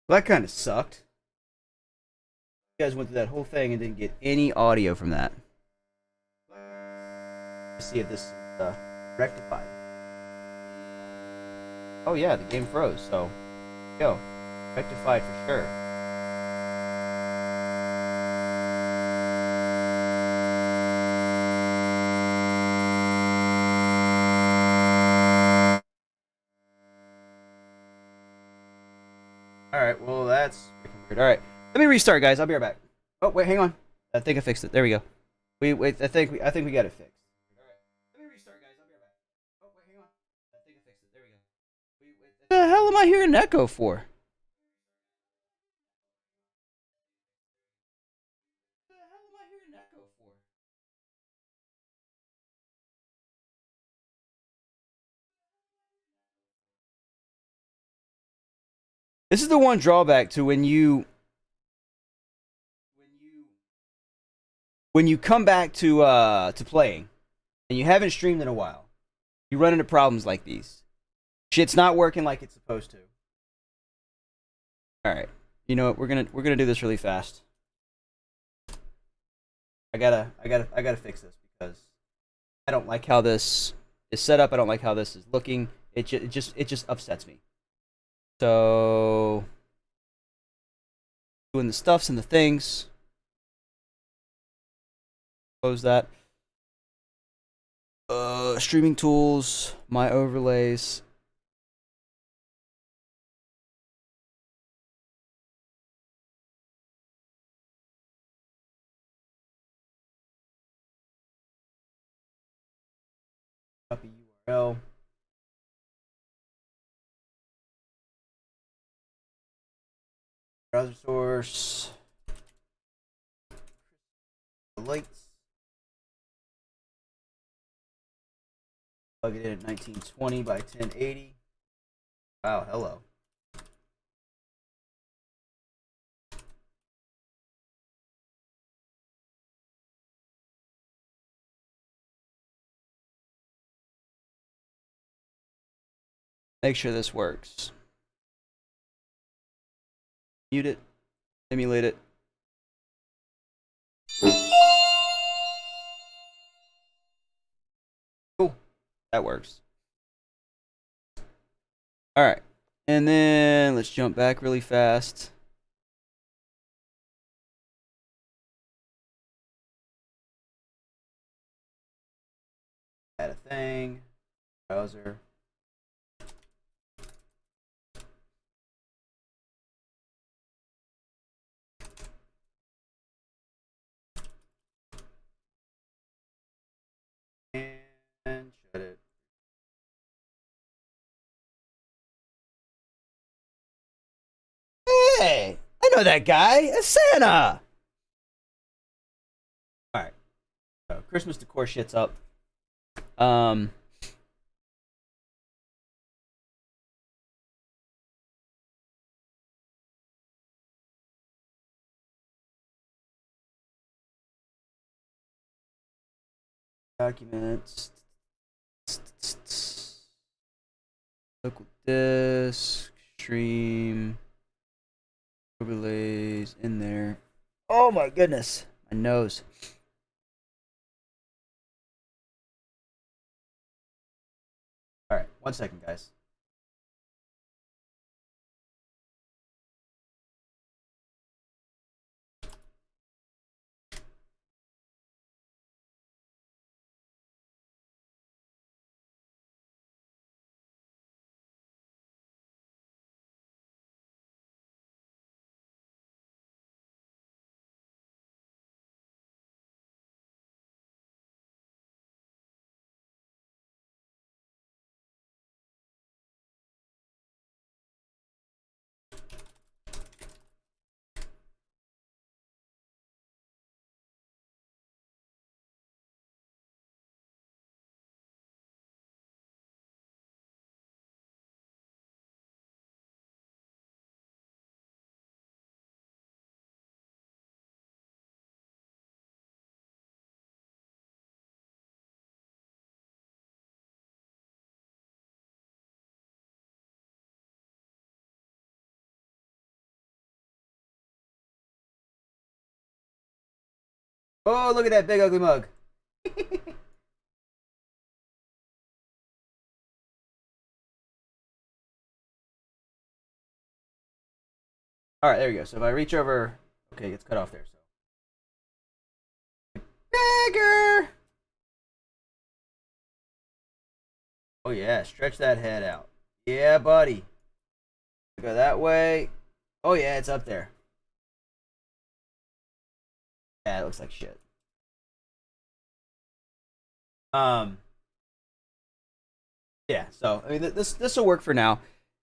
Well, that kind of sucked. You guys went through that whole thing and didn't get any audio from that. Let's see if this is rectified. Oh yeah, the game froze. So, go, rectified for sure. All right. Well, that's freaking weird. All right. Let me restart, guys. I'll be right back. Oh wait, hang on. I think I fixed it. There we go. We wait. I think we got it fixed. All right. Let me restart, guys. I'll be right back. Oh wait, hang on. I think I fixed it. There we go. What the hell am I hearing an echo for? What the hell am I hearing an echo for? This is the one drawback to when you when you come back to playing and you haven't streamed in a while. You run into problems like these. Shit's not working like it's supposed to. All right. You know what? We're gonna do this really fast. I gotta fix this because I don't like how this is set up. I don't like how this is looking. It just upsets me. So doing the stuffs and the things. Close that. Streaming tools, my overlays. Copy URL. Browser source. Lights. Plug it in at 1920 by 1080. Wow, hello. Make sure this works. Mute it. Emulate it. Cool. That works. All right. And then let's jump back really fast. Add a thing. Browser. And shut it. Hey, I know that guy. It's Santa. All right. So Christmas decor shit's up. Um. Documents. Local disk. Stream. Overlays in there. Oh my goodness. My nose. All right. 1 second, guys. Oh, look at that big ugly mug. All right, there we go. So if I reach over, okay, it's cut off there. So bigger. Oh yeah, stretch that head out. Yeah, buddy. Go that way. Oh yeah, it's up there. Yeah, it looks like shit. Yeah, so I mean this will work for now.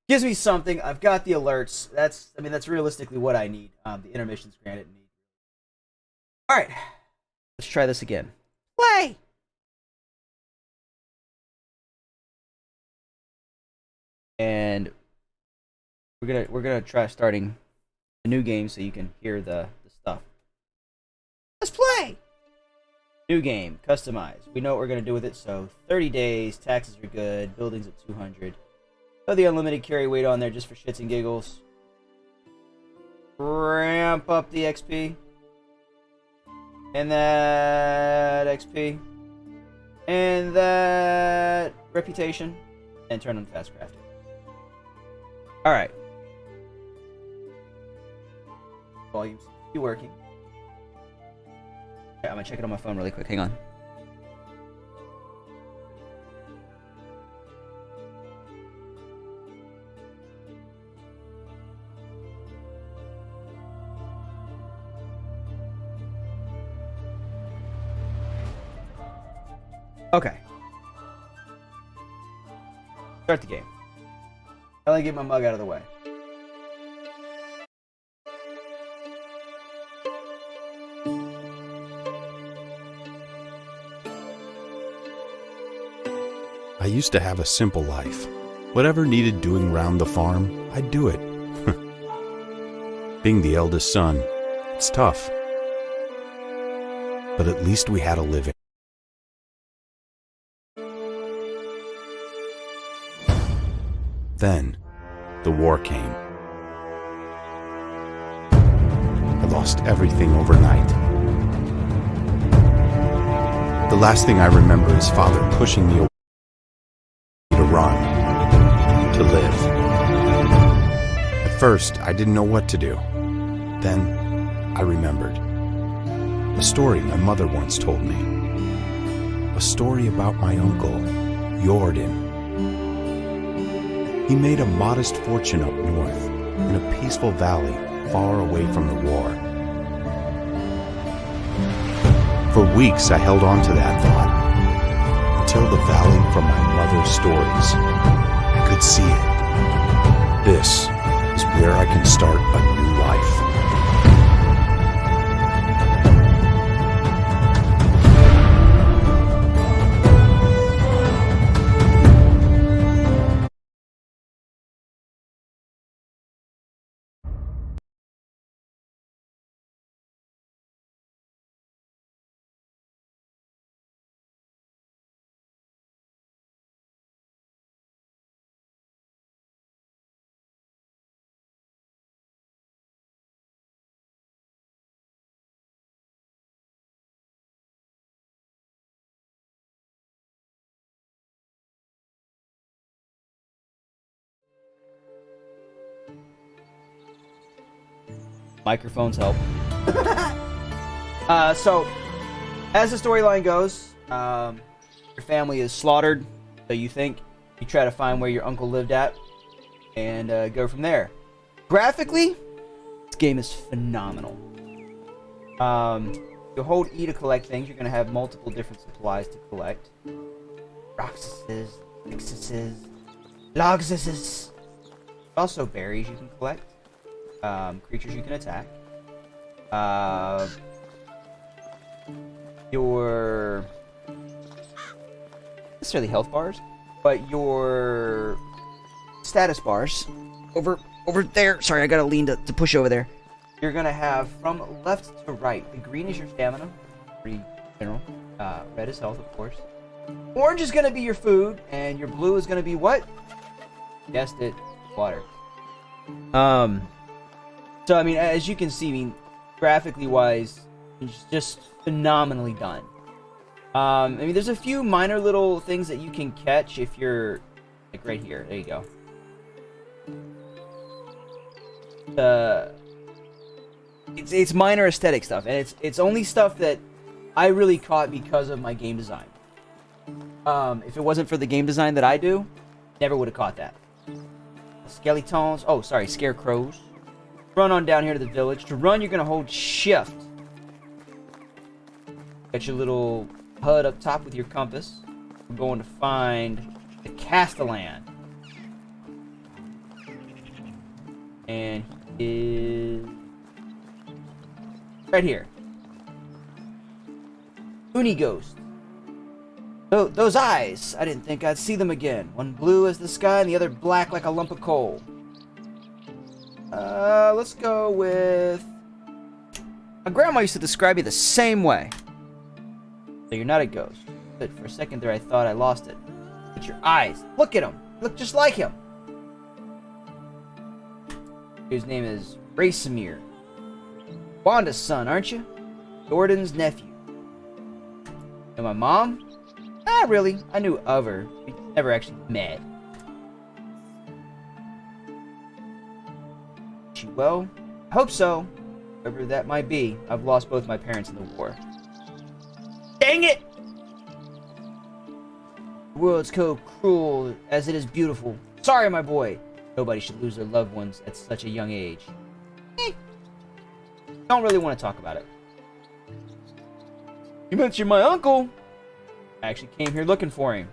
Gives me something. I've got the alerts. That's realistically what I need. The intermissions granted need. All right, let's try this again. Play. And we're gonna try starting a new game so you can hear the stuff. Let's play. New game, customize. We know what we're gonna do with it. So 30 days, taxes are good, buildings at 200. Throw the unlimited carry weight on there just for shits and giggles. Ramp up the XP. And that XP. And that reputation. And turn on fast crafting. Alright. Volume seems to be working. Okay, I'm gonna check it on my phone really quick. Hang on. Okay. Start the game. I only get my mug out of the way. I used to have a simple life. Whatever needed doing round the farm, I'd do it. Being the eldest son, it's tough. But at least we had a living. Then, the war came. I lost everything overnight. The last thing I remember is Father pushing me away to run, to live. At first, I didn't know what to do. Then, I remembered. A story my mother once told me. A story about my uncle, Jordan. He made a modest fortune up north, in a peaceful valley far away from the war. For weeks I held on to that thought, until the valley from my mother's stories. I could see it. This is where I can start a new life. Microphones help. So, as the storyline goes, your family is slaughtered. So you think you try to find where your uncle lived at, and go from there. Graphically, this game is phenomenal. You hold E to collect things. You're going to have multiple different supplies to collect. Roxases, Lixases, Logsases. Also berries you can collect. Creatures you can attack. Your not necessarily health bars, but your status bars over there. Sorry, I gotta lean to push over there. You're gonna have from left to right. The green is your stamina, pretty general. Red is health, of course. Orange is gonna be your food, and your blue is gonna be what? Guessed it, water. So I mean, as you can see, I mean, graphically wise, It's just phenomenally done. I mean, there's a few minor little things that you can catch if you're like right here. There you go. It's minor aesthetic stuff, and it's only stuff that I really caught because of my game design. If it wasn't for the game design that I do, never would have caught that. Skeletons. Oh, sorry, scarecrows. Run on down here to the village. To run, you're gonna hold shift. Got your little HUD up top with your compass. We're going to find the Castellan. And he is right here. Uni Ghost. Those eyes. I didn't think I'd see them again. One blue as the sky and the other black like a lump of coal. Let's go with... My grandma used to describe you the same way. So you're not a ghost. But for a second there I thought I lost it. But your eyes. Look at him. Look just like him. His name is Racemir. Wanda's son, aren't you? Jordan's nephew. And my mom? Not really. I knew of her. We never actually met. She well? I hope so. Whoever that might be. I've lost both my parents in the war. Dang it! The world's so cruel as it is beautiful. Sorry, my boy. Nobody should lose their loved ones at such a young age. Don't really want to talk about it. You mentioned my uncle. I actually came here looking for him.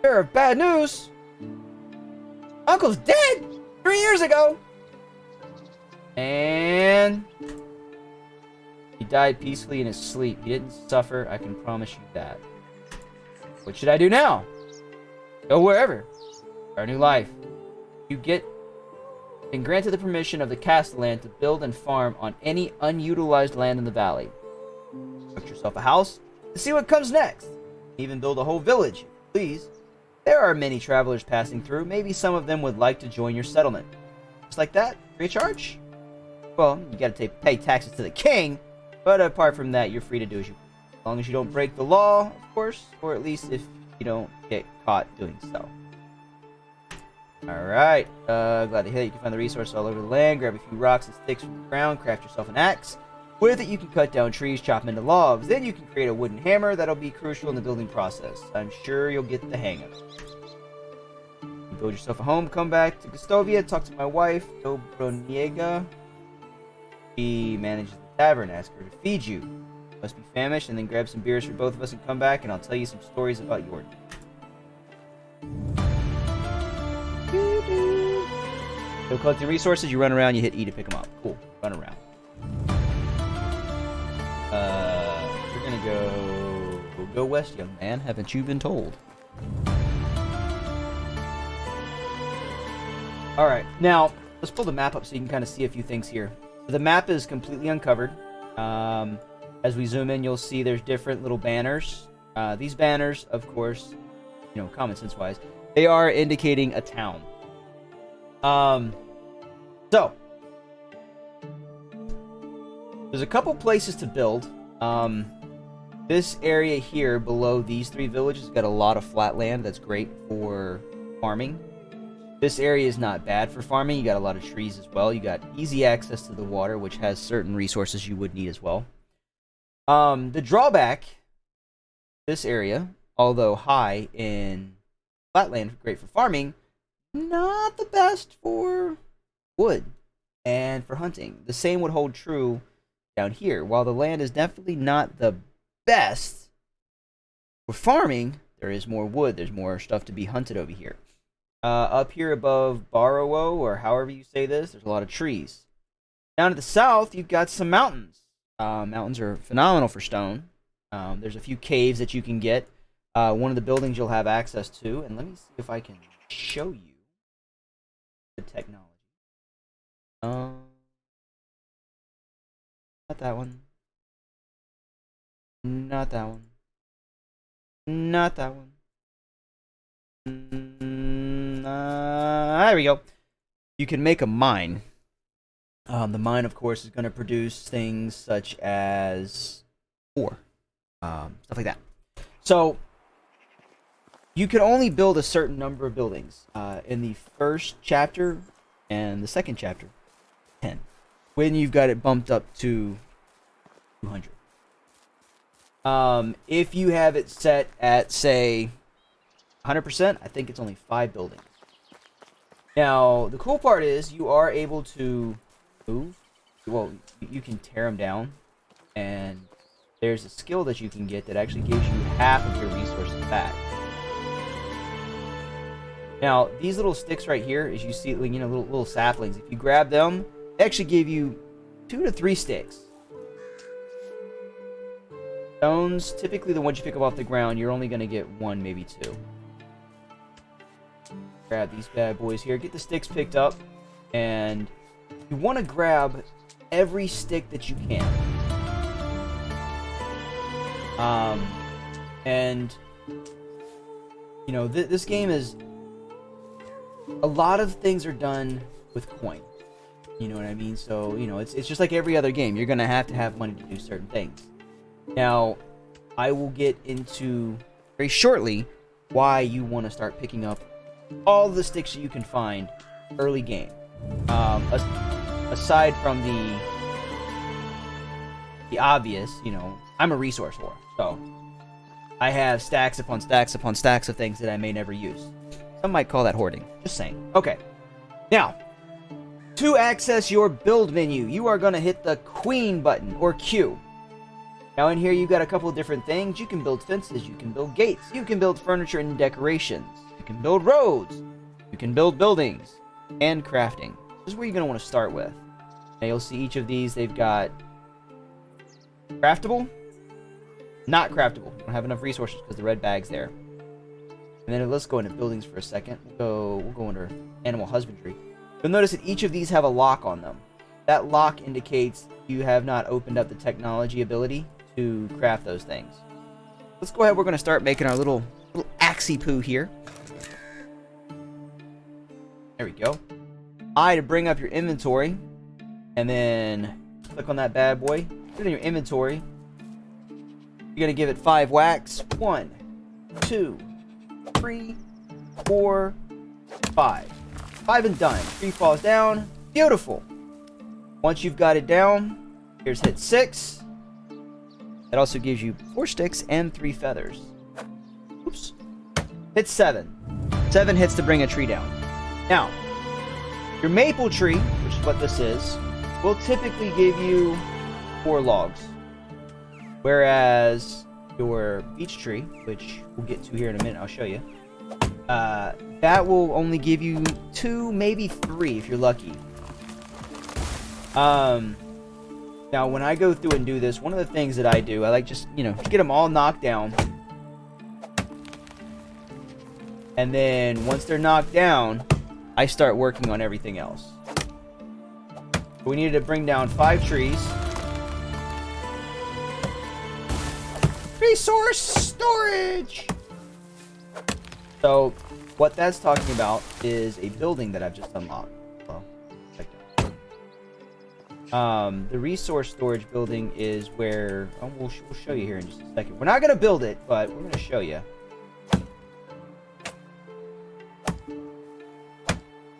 Bearer of bad news. Uncle's dead 3 years ago. And he died peacefully in his sleep. He didn't suffer, I can promise you that. What should I do now? Go wherever. Our new life. You get been granted the permission of the Castellan to build and farm on any unutilized land in the valley. Book yourself a house to see what comes next. Even build a whole village, if you please. There are many travelers passing through. Maybe some of them would like to join your settlement. Just like that? Free of charge? Well, you gotta pay taxes to the king, but apart from that, you're free to do as you want. As long as you don't break the law, of course, or at least if you don't get caught doing so. Alright, glad to hear that you can find the resources all over the land. Grab a few rocks and sticks from the ground, craft yourself an axe. With it, you can cut down trees, chop them into logs. Then you can create a wooden hammer that'll be crucial in the building process. I'm sure you'll get the hang of it. You build yourself a home, come back to Gustovia, talk to my wife, Dobroniega. She manages the tavern, ask her to feed you. Must be famished, and then grab some beers for both of us and come back, and I'll tell you some stories about Jordan. So collecting resources, you run around, you hit E to pick them up. Cool, run around. We're gonna go... We'll go west, young man. Haven't you been told? Alright, now, let's pull the map up so you can kind of see a few things here. The map is completely uncovered. As we zoom in, you'll see there's different little banners. These banners, of course, you know, common sense wise, they are indicating a town. So there's a couple places to build. This area here below these three villages got a lot of flat land that's great for farming. This area is not bad for farming. You got a lot of trees as well. You got easy access to the water, which has certain resources you would need as well. The drawback, this area, although high in flatland, great for farming, not the best for wood and for hunting. The same would hold true down here. While the land is definitely not the best for farming, there is more wood. There's more stuff to be hunted over here. Up here above Barrowo, or however you say this, there's a lot of trees. Down to the south, you've got some mountains. Mountains are phenomenal for stone. There's a few caves that you can get. One of the buildings you'll have access to. And let me see if I can show you the technology. Not that one. Not that one. Not that one. There we go. You can make a mine. The mine, of course, is going to produce things such as ore, stuff like that. So you can only build a certain number of buildings. In the first chapter and the second chapter, 10. When you've got it bumped up to 200. If you have it set at, say, 100%, I think it's only 5 buildings. Now, the cool part is you are able to move. Well, you can tear them down, and there's a skill that you can get that actually gives you half of your resources back. Now, these little sticks right here, as you see, you know, little saplings, if you grab them, they actually give you 2 to 3 sticks. Stones, typically the ones you pick up off the ground, you're only going to get 1, maybe 2. Grab these bad boys here, get the sticks picked up, and you want to grab every stick that you can. And you know, this game is, a lot of things are done with coin. You know what I mean? So, you know, it's just like every other game. You're gonna have to have money to do certain things. Now, I will get into very shortly why you want to start picking up all the sticks that you can find early game. Aside from the obvious, you know, I'm a resource whore, so I have stacks upon stacks upon stacks of things that I may never use. Some might call that hoarding. Just saying. Okay. Now, to access your build menu, you are going to hit the Queen button, or Q. Now in here you've got a couple of different things. You can build fences, you can build gates, you can build furniture and decorations, you can build roads, you can build buildings, and crafting. This is where you're going to want to start with. Now you'll see each of these, they've got craftable, not craftable. You don't have enough resources because the red bag's there. And then let's go into buildings for a second. We'll go under animal husbandry. You'll notice that each of these have a lock on them. That lock indicates you have not opened up the technology ability to craft those things. Let's go ahead. We're going to start making our little axie poo here. There we go. I to bring up your inventory, and then click on that bad boy. Put it in your inventory. You're going to give it 5 whacks. 1, 2, 3, 4, 5. 5 and done. 3 falls down. Beautiful. Once you've got it down, here's hit 6. That also gives you 4 sticks and 3 feathers. Oops. Hit 7. 7 hits to bring a tree down. Now, your maple tree, which is what this is, will typically give you 4 logs. Whereas your beech tree, which we'll get to here in a minute, I'll show you, that will only give you 2, maybe 3 if you're lucky. Now when I go through and do this, one of the things that I do, I like just, you know, get them all knocked down. And then once they're knocked down, I start working on everything else. We needed to bring down 5 trees. Resource storage! So, what that's talking about is a building that I've just unlocked. Well, check that. The resource storage building is where... Oh, we'll show you here in just a second. We're not going to build it, but we're going to show you.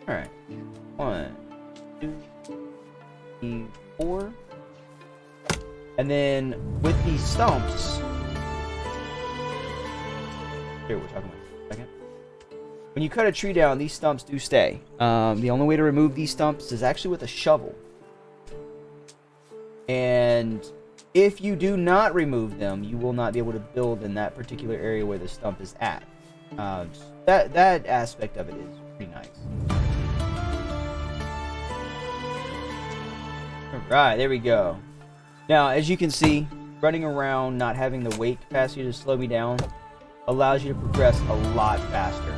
Alright. 1, 2, 3, 4. And then, with these stumps... Here, we're talking about it for a second. When you cut a tree down, these stumps do stay. The only way to remove these stumps is actually with a shovel. And if you do not remove them, you will not be able to build in that particular area where the stump is at. That aspect of it is pretty nice. Alright, there we go. Now, as you can see, running around, not having the weight capacity to slow me down, allows you to progress a lot faster.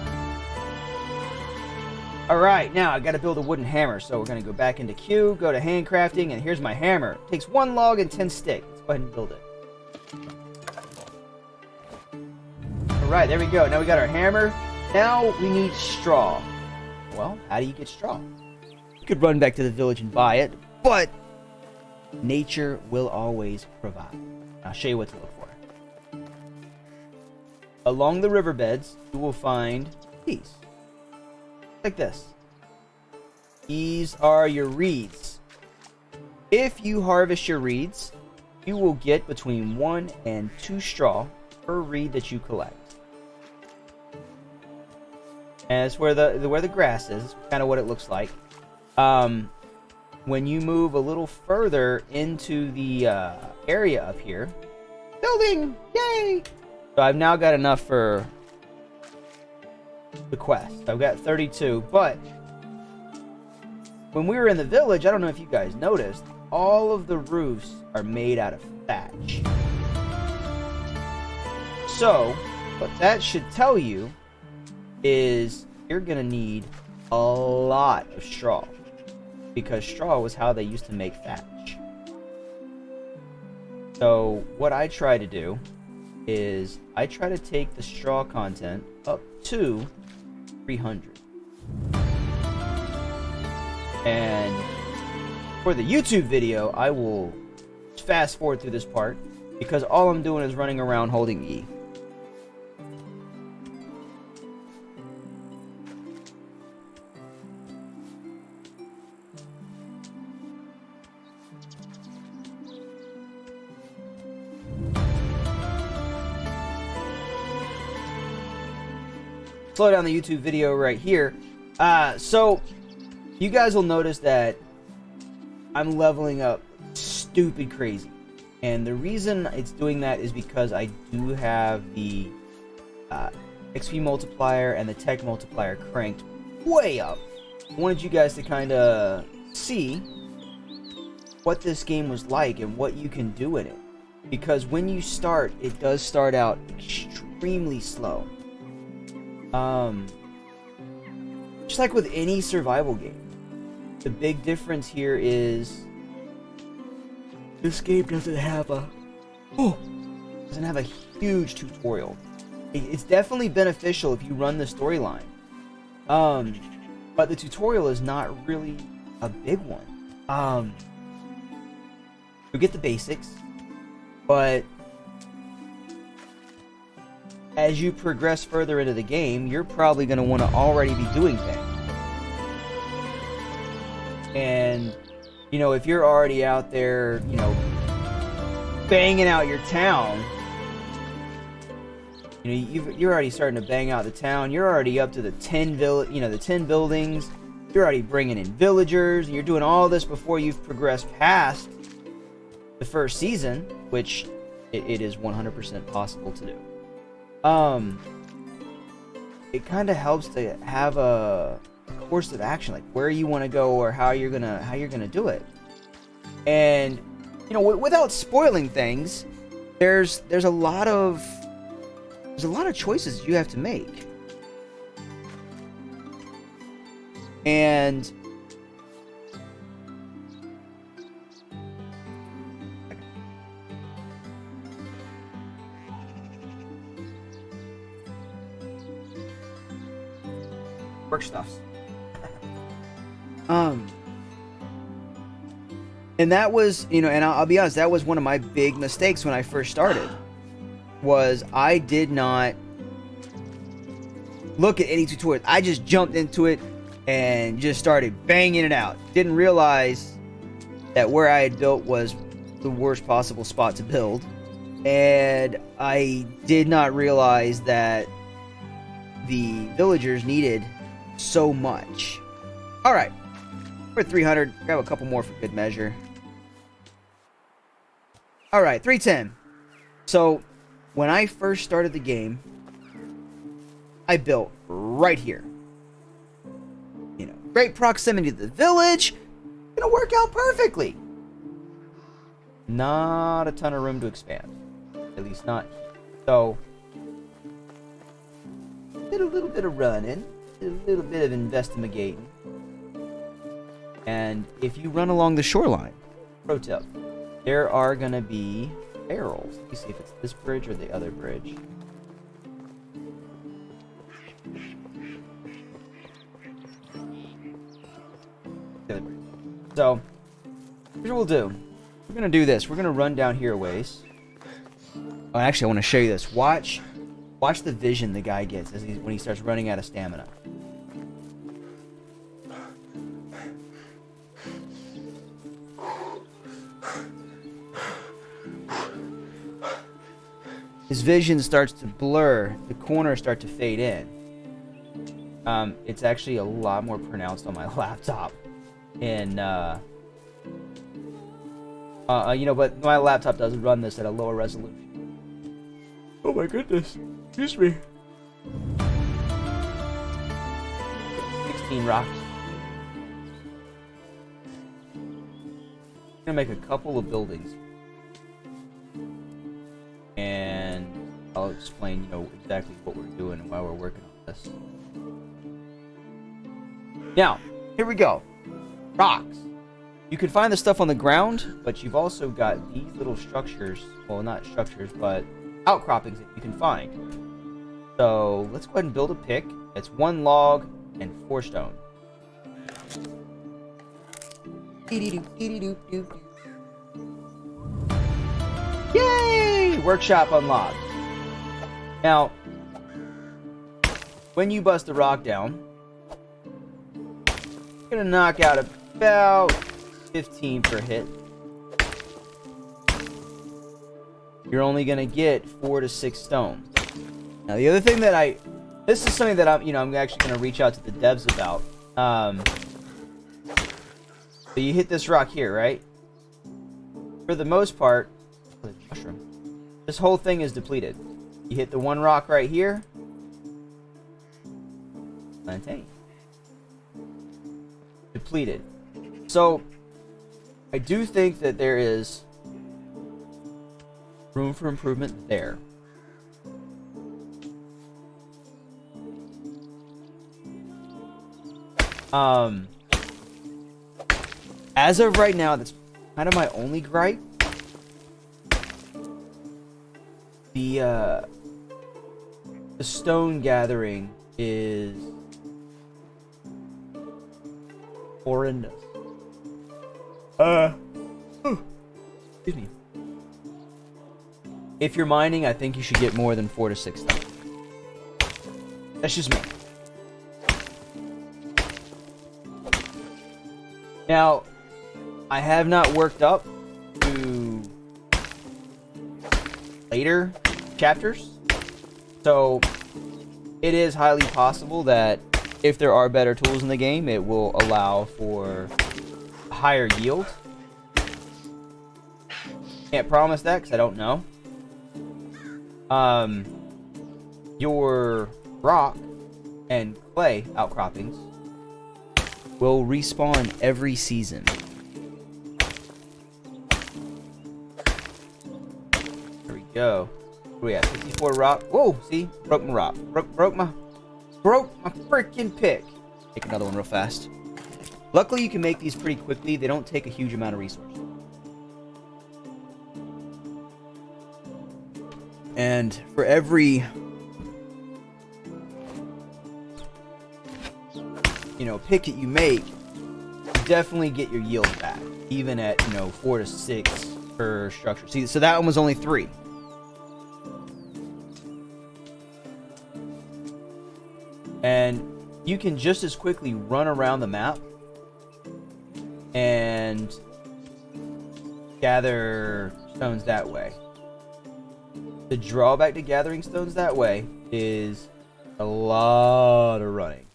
Alright, now I gotta build a wooden hammer, so we're gonna go back into Q, go to handcrafting, and here's my hammer. It takes 1 log and 10 sticks. Let's go ahead and build it. Alright, there we go. Now we got our hammer. Now we need straw. Well, how do you get straw? You could run back to the village and buy it. but nature will always provide. I'll show you what to look for. Along the riverbeds, you will find these. Like this. These are your reeds. If you harvest your reeds, you will get between 1 and 2 straw per reed that you collect. And it's where the grass is, kind of what it looks like. When you move a little further into the area up here, building, yay! So I've now got enough for the quest. I've got 32, but when we were in the village, I don't know if you guys noticed, all of the roofs are made out of thatch. So, what that should tell you is you're gonna need a lot of straw, because straw was how they used to make thatch. So, what I try to do is I try to take the straw content up to 300. And for the YouTube video, I will fast forward through this part because all I'm doing is running around holding E. Slow down the YouTube video right here. So you guys will notice that I'm leveling up stupid crazy. And the reason it's doing that is because I do have the XP multiplier and the tech multiplier cranked way up. I wanted you guys to kind of see what this game was like and what you can do in it. Because when you start, it does start out extremely slow. Just like with any survival game, the big difference here is this game doesn't have a huge tutorial. It's definitely beneficial if you run the storyline, but the tutorial is not really a big one. You get the basics, but as you progress further into the game, you're probably going to want to already be doing things. And, you know, if you're already out there, you know, banging out your town, you know, you're already starting to bang out the town. You're already up to the 10 buildings. You're already bringing in villagers. And you're doing all this before you've progressed past the first season, which it is 100% possible to do. It kind of helps to have a course of action, like where you want to go or how you're gonna do it. And you know, without spoiling things, there's a lot of choices you have to make. And work stuffs. And that was, you know, and I'll be honest, that was one of my big mistakes when I first started, was I did not look at any tutorials. I just jumped into it and just started banging it out. Didn't realize that where I had built was the worst possible spot to build. And I did not realize that the villagers needed so much. All right, we're at 300. Grab a couple more for good measure. All right, 310. So when I first started the game, I built right here. You know, great proximity to the village. Gonna work out perfectly. Not a ton of room to expand, at least not. So did a little bit of running. A little bit of investigating. And if you run along the shoreline, pro tip, there are gonna be barrels. Let me see if it's this bridge or the other bridge. The other bridge. So Here's what we'll do. We're gonna do this. We're gonna run down here a ways. Oh, actually, I want to show you this. Watch the vision the guy gets when he starts running out of stamina. His vision starts to blur. The corners start to fade in. It's actually a lot more pronounced on my laptop. And but my laptop does run this at a lower resolution. Oh my goodness. Excuse me. 16 rocks. I'm gonna make a couple of buildings. And I'll explain, exactly what we're doing and why we're working on this. Now, here we go. Rocks. You can find the stuff on the ground, but you've also got these little structures. Well, not structures, but outcroppings that you can find. So let's go ahead and build a pick. It's 1 log and 4 stone. Yay! Workshop unlocked. Now, when you bust the rock down, you're gonna knock out about 15 per hit. You're only gonna get 4 to 6 stones. Now, the other thing that this is something that I'm actually gonna reach out to the devs about. So you hit this rock here, right? For the most part, mushroom. This whole thing is depleted. You hit the 1 rock right here. Plantain. Depleted. So, I do think that there is room for improvement there. As of right now, that's kind of my only gripe. The stone gathering is horrendous. Excuse me. If you're mining, I think you should get more than 4 to 6 stones. That's just me. Now, I have not worked up to later chapters, so it is highly possible that if there are better tools in the game, it will allow for a higher yield. Can't promise that because I don't know. Your rock and clay outcroppings will respawn every season. There we go. What do we have? 54 rock. Whoa, see? Broke my rock. Broke my freaking pick. Take another one real fast. Luckily, you can make these pretty quickly. They don't take a huge amount of resources. And for every pick that you make, you definitely get your yield back, even at 4 to 6 per structure. See, so that one was only 3. And you can just as quickly run around the map and gather stones that way. The drawback to gathering stones that way is a lot of running.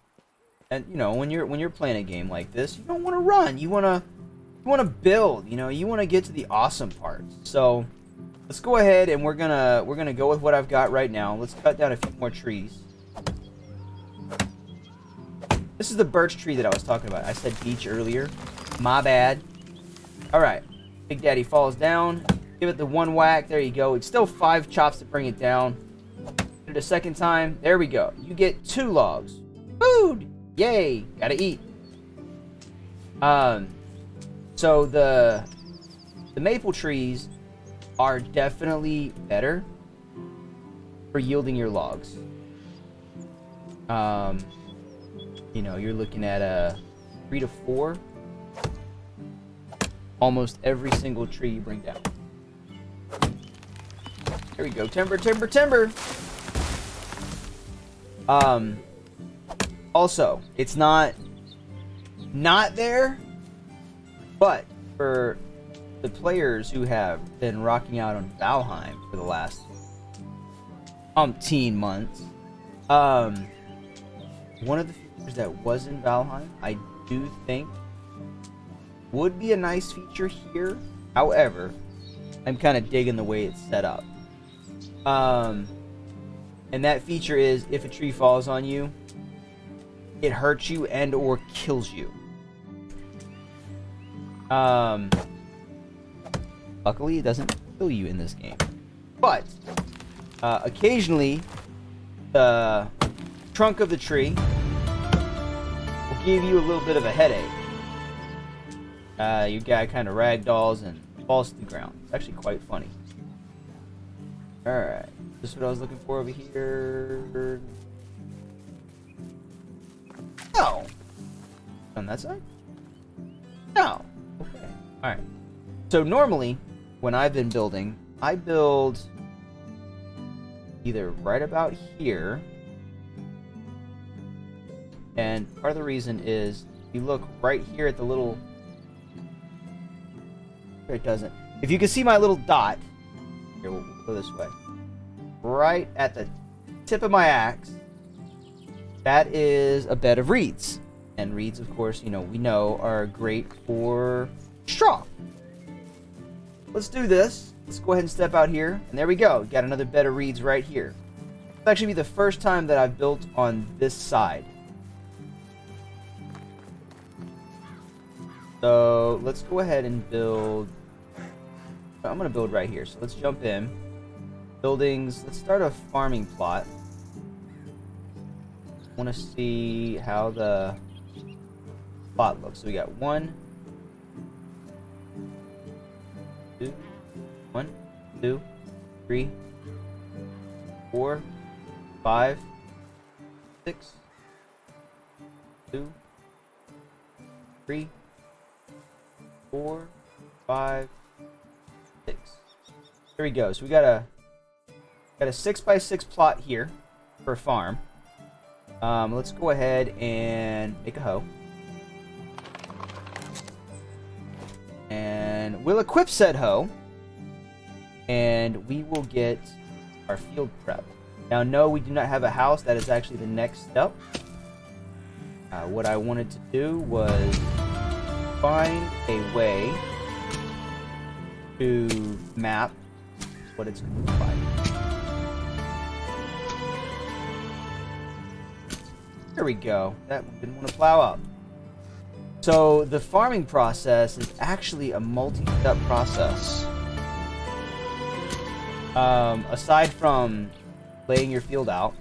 And when you're playing a game like this, you don't want to run. You want to build. You want to get to the awesome parts. So let's go ahead and we're gonna go with what I've got right now. Let's cut down a few more trees. This is the birch tree that I was talking about. I said beech earlier. My bad. All right. Big Daddy falls down. Give it the 1 whack. There you go. It's still 5 chops to bring it down. Do it a second time. There we go. You get 2 logs. Food! Yay! Gotta eat. So the maple trees are definitely better for yielding your logs. You're looking at a 3 to 4. almost every single tree you bring down. There we go. Timber, timber, timber. Also, it's not there, but for the players who have been rocking out on Valheim for the last umpteen months, one of the features that was in Valheim, I do think would be a nice feature here. However, I'm kind of digging the way it's set up. And that feature is if a tree falls on you, it hurts you and or kills you. Luckily, it doesn't kill you in this game. But occasionally, the trunk of the tree will give you a little bit of a headache. Your guy kind of ragdolls and falls to the ground. It's actually quite funny. Alright. This is what I was looking for over here. No! On that side? No! Okay. Alright. So normally, when I've been building, I build either right about here. And part of the reason is, if you look right here at the little... Here it doesn't. If you can see my little dot, here, we'll go this way. Right at the tip of my axe, that is a bed of reeds. And reeds, of course, we know are great for straw. Let's do this. Let's go ahead and step out here. And there we go. Got another bed of reeds right here. It'll actually be the first time that I've built on this side. So let's go ahead and build. I'm going to build right here. So let's jump in. Buildings. Let's start a farming plot. I want to see how the plot looks. So we got 1, 2, 1, 2, 3, 4, 5, 6, 2, 3, 4, 5, 6. There we go. So we got a 6x6 plot here for a farm. Let's go ahead and make a hoe. And we'll equip said hoe. And we will get our field prep. Now, no, we do not have a house. That is actually the next step. What I wanted to do was find a way to map what it's going to look like. There we go. That one didn't want to plow up. So the farming process is actually a multi-step process. Aside from laying your field out,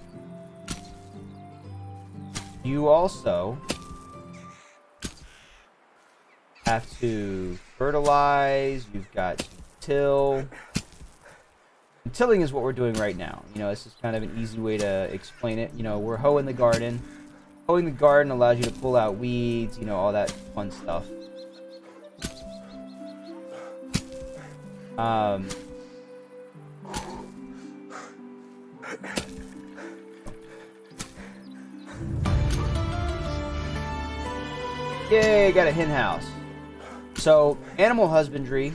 you also have to fertilize. You've got to till. And tilling is what we're doing right now. This is kind of an easy way to explain it. We're hoeing the garden. Hoeing the garden allows you to pull out weeds, all that fun stuff. Yay, got a hen house. So, animal husbandry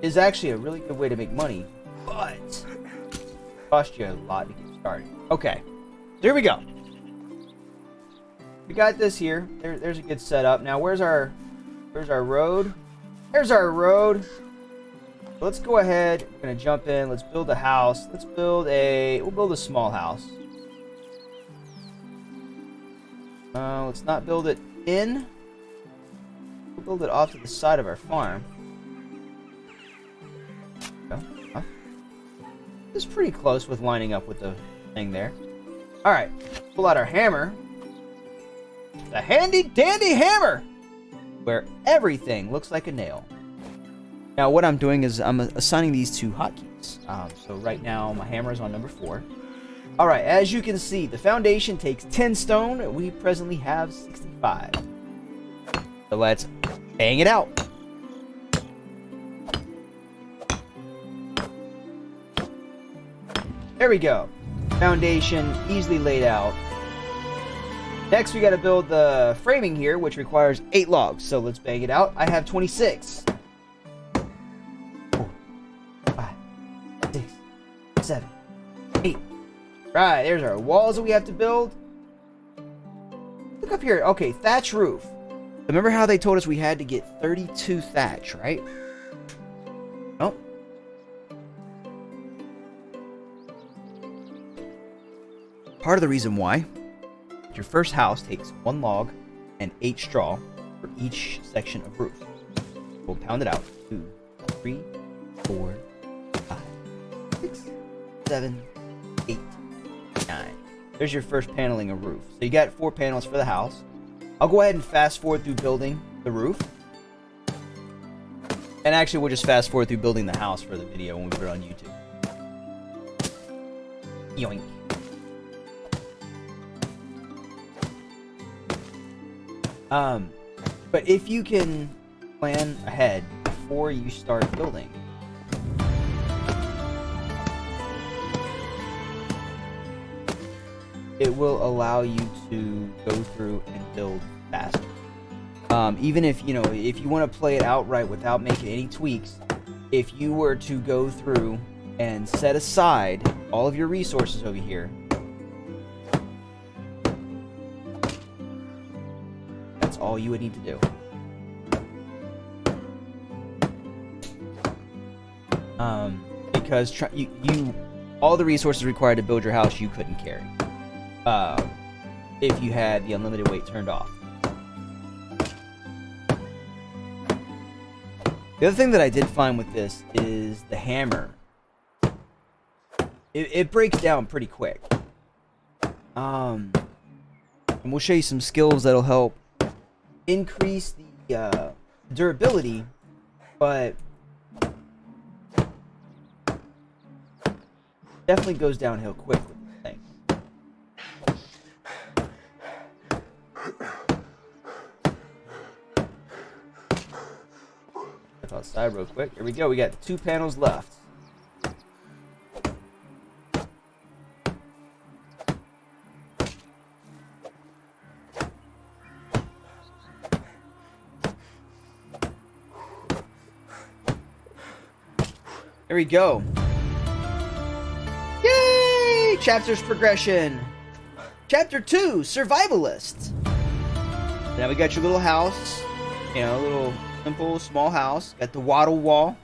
is actually a really good way to make money, but it costs you a lot to get started. Okay, so here we go. We got this here. There's a good setup. Now, where's our road? There's our road. So let's go ahead. We're gonna jump in. Let's build a house. We'll build a small house. Let's not build it in. We'll build it off to the side of our farm. Huh? This is pretty close with lining up with the thing there. All right, pull out our hammer. The handy dandy hammer, where everything looks like a nail. Now what I'm doing is I'm assigning these two hotkeys. So right now my hammer is on number 4. Alright, as you can see, the foundation takes 10 stone. We presently have 65. So let's bang it out. There we go. Foundation easily laid out. Next, we got to build the framing here, which requires 8 logs. So let's bang it out. I have 26. 4, 5, 6, 7, 8. Right, there's our walls that we have to build. Look up here. Okay, thatch roof. Remember how they told us we had to get 32 thatch, right? Oh. Part of the reason why your first house takes 1 log and 8 straw for each section of roof. We'll pound it out. 2, 3, 4, 5, 6, 7, 8, 9. There's your first paneling of roof. So you got 4 panels for the house. I'll go ahead and fast forward through building the roof. And actually, we'll just fast forward through building the house for the video when we put it on YouTube. Yoink. But if you can plan ahead before you start building, it will allow you to go through and build faster. Even if, you know, if you want to play it outright without making any tweaks, if you were to go through and set aside all of your resources over here, that's all you would need to do. Because all the resources required to build your house you couldn't carry. If you had the unlimited weight turned off. The other thing that I did find with this is the hammer. It breaks down pretty quick. And we'll show you some skills that'll help increase the durability, but definitely goes downhill quick with the thing. Step outside real quick. Here we go. We got 2 panels left. There we go. Yay! Chapters progression. Chapter 2, Survivalist. Now we got your little house. You know, a little simple, small house. Got the wattle wall.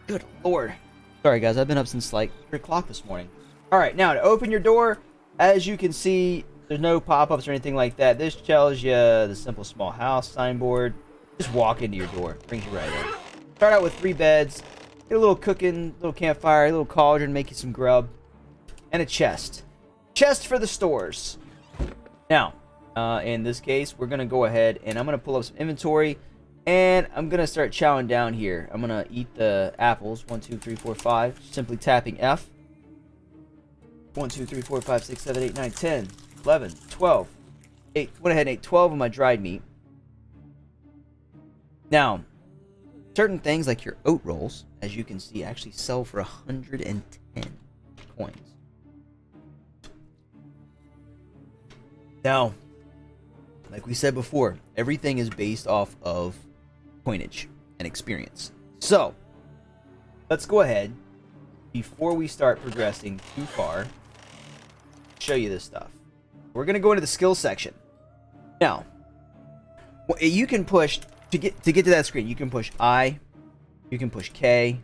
Good lord. Sorry guys, I've been up since like 3 o'clock this morning. Alright, now to open your door, as you can see, there's no pop-ups or anything like that. This tells you the simple small house signboard. Just walk into your door. Brings you right in. Start out with 3 beds. Get a little cooking, little campfire, a little cauldron, make you some grub. And a chest. Chest for the stores. Now, in this case, we're going to go ahead and I'm going to pull up some inventory. And I'm going to start chowing down here. I'm going to eat the apples. 1, 2, 3, 4, 5. Simply tapping F. 1, 2, 3, 4, 5, 6, 7, 8, 9, 10. 11, 12, 8, went ahead and ate 12 of my dried meat. Now, certain things like your oat rolls, as you can see, actually sell for 110 coins. Now, like we said before, everything is based off of coinage and experience. So, let's go ahead, before we start progressing too far, show you this stuff. We're going to go into the skills section. Now, you can push, to get to that screen, you can push I, you can push K,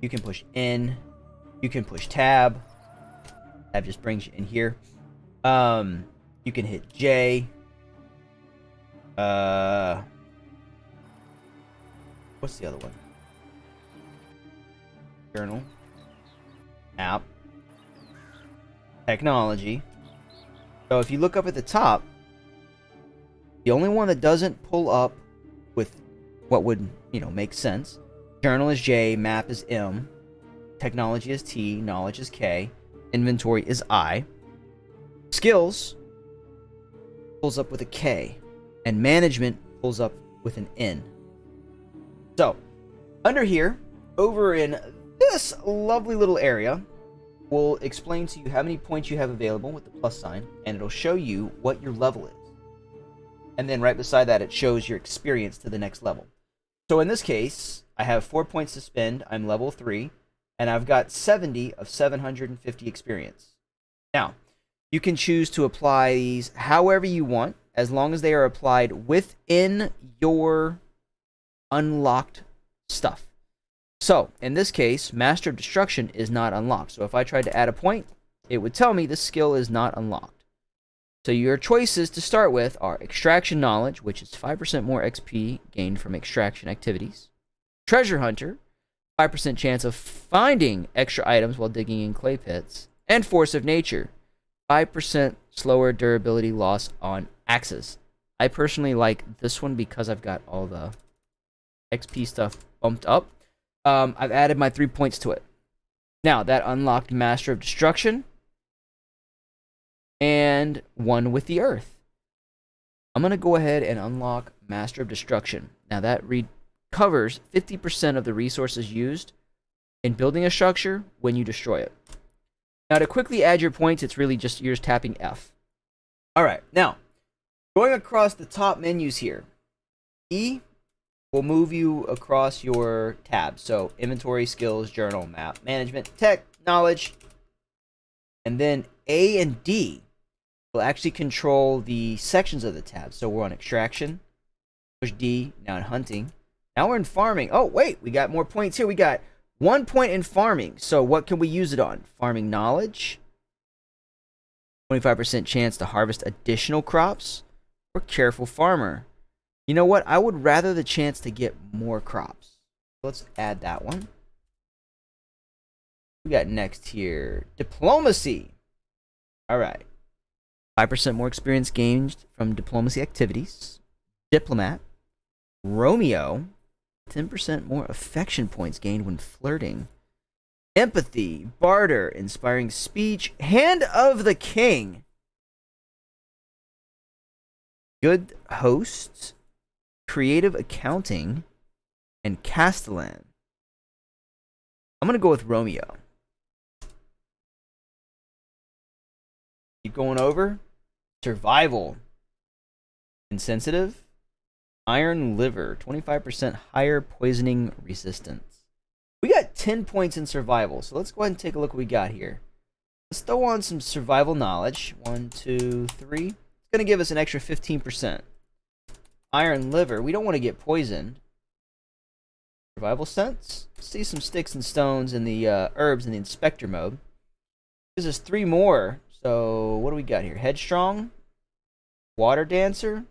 you can push N, you can push Tab. Tab just brings you in here. You can hit J. What's the other one? Journal. App. Technology. So if you look up at the top, the only one that doesn't pull up with what would, you know, make sense. Journal is J, map is M, technology is T, knowledge is K, inventory is I. Skills pulls up with a K, and management pulls up with an N. So, under here, over in this lovely little area, we'll explain to you how many points you have available with the plus sign, and it'll show you what your level is. And then right beside that, it shows your experience to the next level. So in this case, I have 4 points to spend. I'm level 3, and I've got 70 of 750 experience. Now, you can choose to apply these however you want, as long as they are applied within your unlocked stuff. So, in this case, Master of Destruction is not unlocked. So if I tried to add a point, it would tell me this skill is not unlocked. So your choices to start with are Extraction Knowledge, which is 5% more XP gained from extraction activities. Treasure Hunter, 5% chance of finding extra items while digging in clay pits. And Force of Nature, 5% slower durability loss on axes. I personally like this one because I've got all the XP stuff bumped up. I've added my 3 points to it. Now, that unlocked Master of Destruction and one with the Earth. I'm going to go ahead and unlock Master of Destruction. Now, that recovers 50% of the resources used in building a structure when you destroy it. Now, to quickly add your points, it's really just, you're just tapping F. All right, now, going across the top menus here, E will move you across your tabs. So inventory, skills, journal, map, management, tech, knowledge. And then A and D will actually control the sections of the tab. So we're on extraction, push D, now in hunting. Now we're in farming. Oh, wait, we got more points here. We got 1 point in farming. So what can we use it on? Farming knowledge. 25% chance to harvest additional crops. Or careful farmer. You know what? I would rather the chance to get more crops. Let's add that one. We got next here. Diplomacy. All right. 5% more experience gained from diplomacy activities. Diplomat. Romeo. 10% more affection points gained when flirting. Empathy. Barter. Inspiring speech. Hand of the King. Good host. Creative accounting, and Castellan. I'm going to go with Romeo. Keep going over. Survival. Insensitive. Iron liver. 25% higher poisoning resistance. We got 10 points in survival, so let's go ahead and take a look what we got here. Let's throw on some survival knowledge. 1, 2, 3. It's going to give us an extra 15%. Iron liver. We don't want to get poisoned. Survival sense. See some sticks and stones in the herbs in the inspector mode. Gives us 3 more. So what do we got here? Headstrong. Water dancer.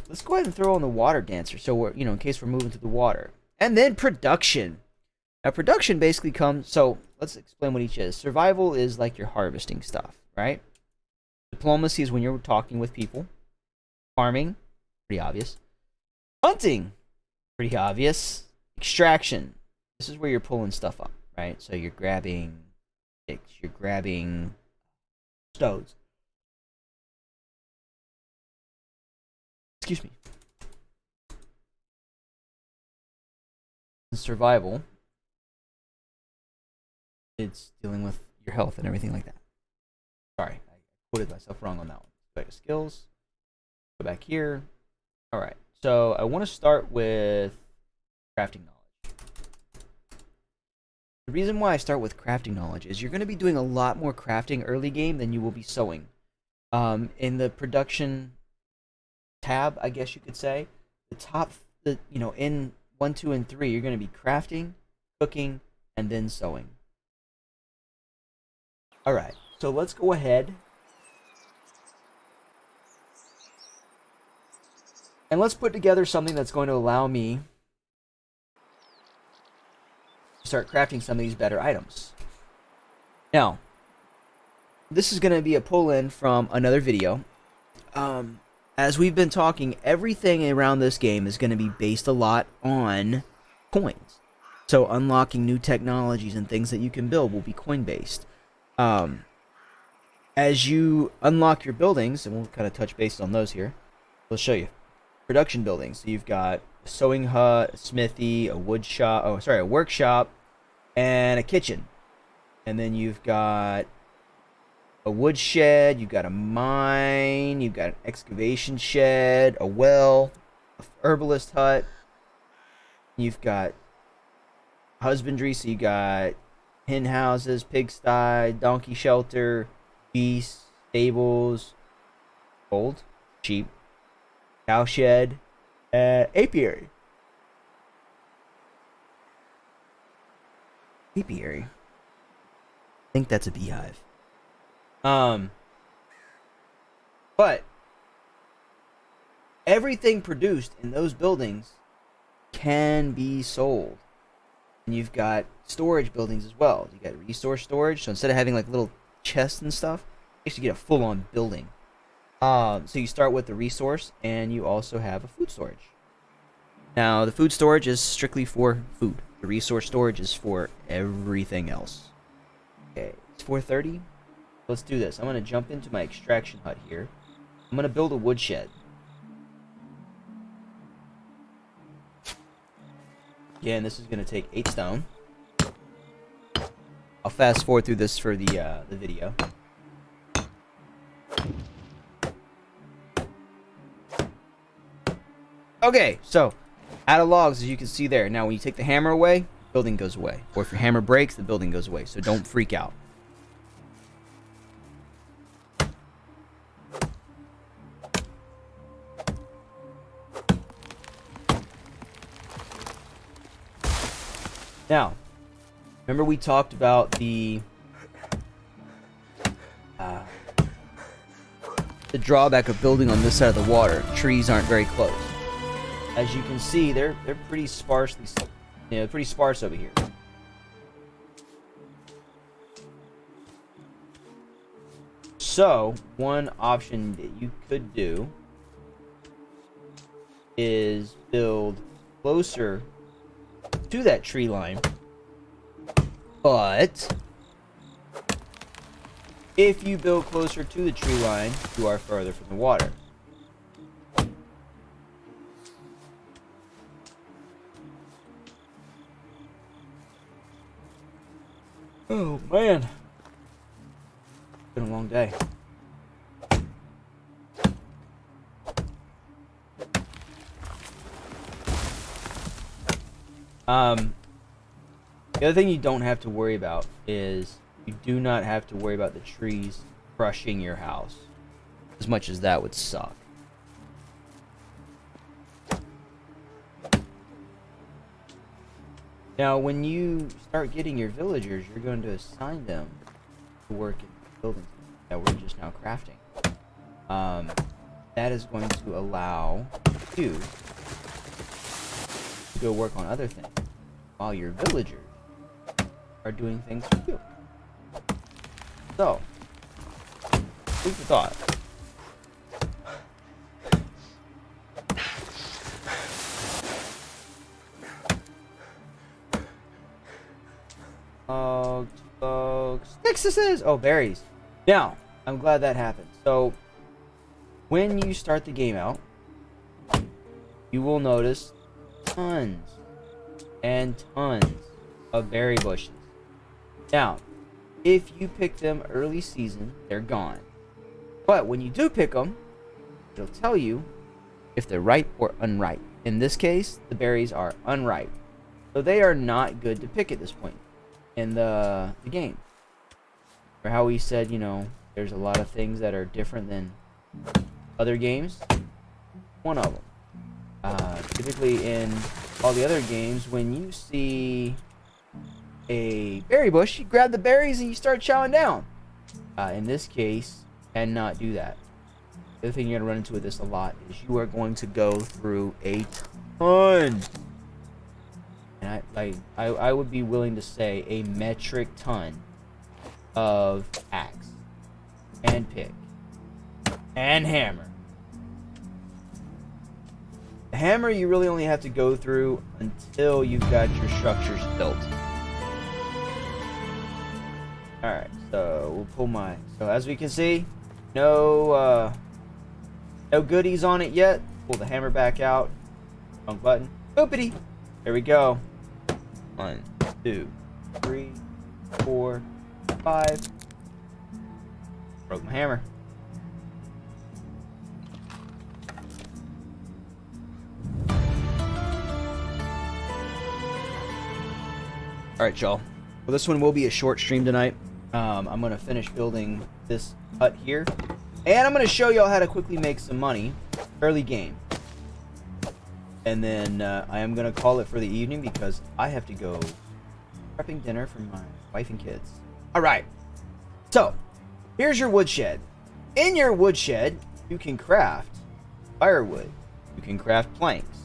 Let's go ahead and throw on the water dancer. So we're, in case we're moving to the water. And then production. Now production basically comes. So let's explain what each is. Survival is like your harvesting stuff, right? Diplomacy is when you're talking with people. Farming, pretty obvious. Hunting, pretty obvious. Extraction, this is where you're pulling stuff up, right? So you're grabbing sticks, you're grabbing stones. Excuse me. Survival, it's dealing with your health and everything like that. Sorry, I quoted myself wrong on that one. Back to skills. Go back here. All right. So I want to start with crafting knowledge. The reason why I start with crafting knowledge is you're going to be doing a lot more crafting early game than you will be sewing. In the production tab, I guess you could say, in 1, 2, and 3, you're going to be crafting, cooking, and then sewing. All right. So let's go ahead. And let's put together something that's going to allow me to start crafting some of these better items. Now, this is going to be a pull-in from another video. As we've been talking, everything around this game is going to be based a lot on coins. So unlocking new technologies and things that you can build will be coin-based. As you unlock your buildings, and we'll kind of touch base on those here, we'll show you. production buildings. So you've got a sewing hut, a smithy, a wood shop. Oh, sorry, a workshop, and a kitchen. And then you've got a wood shed. You've got a mine. You've got an excavation shed, a well, a herbalist hut. You've got husbandry. So you got hen houses, pigsty, donkey shelter, beasts, stables, gold, sheep, cow shed, apiary. Apiary. I think that's a beehive. But everything produced in those buildings can be sold. And you've got storage buildings as well. You got resource storage. So instead of having like little chests and stuff, you actually get a full-on building. So you start with the resource, and you also have a food storage. Now, the food storage is strictly for food. The resource storage is for everything else. Okay, it's 4:30. Let's do this. I'm going to jump into my extraction hut here. I'm going to build a woodshed. Again, this is going to take 8 stone. I'll fast forward through this for the video. Okay, so out of logs, as you can see there. Now, when you take the hammer away, the building goes away. Or if your hammer breaks, the building goes away. So don't freak out. Now, remember we talked about the drawback of building on this side of the water. Trees aren't very close. As you can see, they're pretty sparsely, pretty sparse over here. So, one option that you could do is build closer to that tree line, but if you build closer to the tree line, you are further from the water. Oh man, it's been a long day. The other thing you don't have to worry about is you do not have to worry about the trees crushing your house, as much as that would suck. Now, when you start getting your villagers, you're going to assign them to work in buildings that we're just now crafting. That is going to allow you to go work on other things, while your villagers are doing things for you. So, food for thought. Sticks this is! Oh, berries. Now, I'm glad that happened. So, when you start the game out, you will notice tons and tons of berry bushes. Now, if you pick them early season, they're gone. But when you do pick them, it'll tell you if they're ripe or unripe. In this case, the berries are unripe. So they are not good to pick at this point in the game. Or how we said, there's a lot of things that are different than other games. One of them. Typically in all the other games, when you see a berry bush, you grab the berries and you start chowing down. In this case, cannot do that. The other thing you're going to run into with this a lot is you are going to go through a ton. And I would be willing to say a metric ton of axe and pick and hammer. The hammer you really only have to go through until you've got your structures built. Alright, so we'll pull my... So as we can see, no goodies on it yet. pull the hammer back out. Wrong button. Boopity. There we go. 1, 2, 3, 4, 5. Broke my hammer. Alright, y'all. Well, this one will be a short stream tonight. I'm going to finish building this hut here. And I'm going to show y'all how to quickly make some money early game. And then I am going to call it for the evening because I have to go prepping dinner for my wife and kids. Alright. So, here's your woodshed. In your woodshed, you can craft firewood. You can craft planks.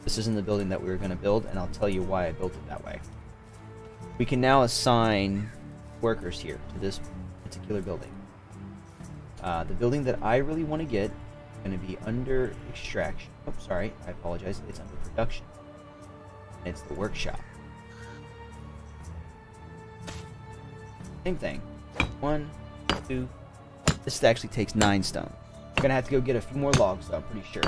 This isn't the building that we were going to build, and I'll tell you why I built it that way. We can now assign workers here to this particular building. The building that I really want to get is going to be under extraction. Oh, sorry, I apologize. It's under production. And it's the workshop. Same thing. 1, 2. This actually takes 9 stone. I'm going to have to go get a few more logs, though, I'm pretty sure.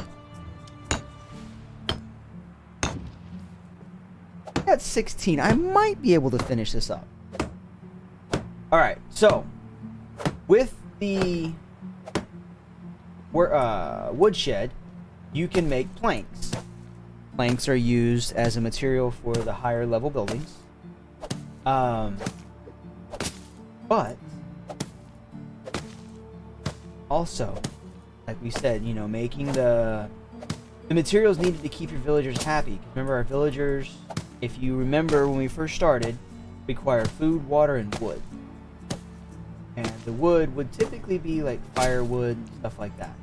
At 16, I might be able to finish this up. Alright, so with the woodshed, you can make planks. Planks are used as a material for the higher level buildings. But also, like we said, you know, making the materials needed to keep your villagers happy. Remember, our villagers, if you remember when we first started, require food, water, and wood. And the wood would typically be like firewood, stuff like that.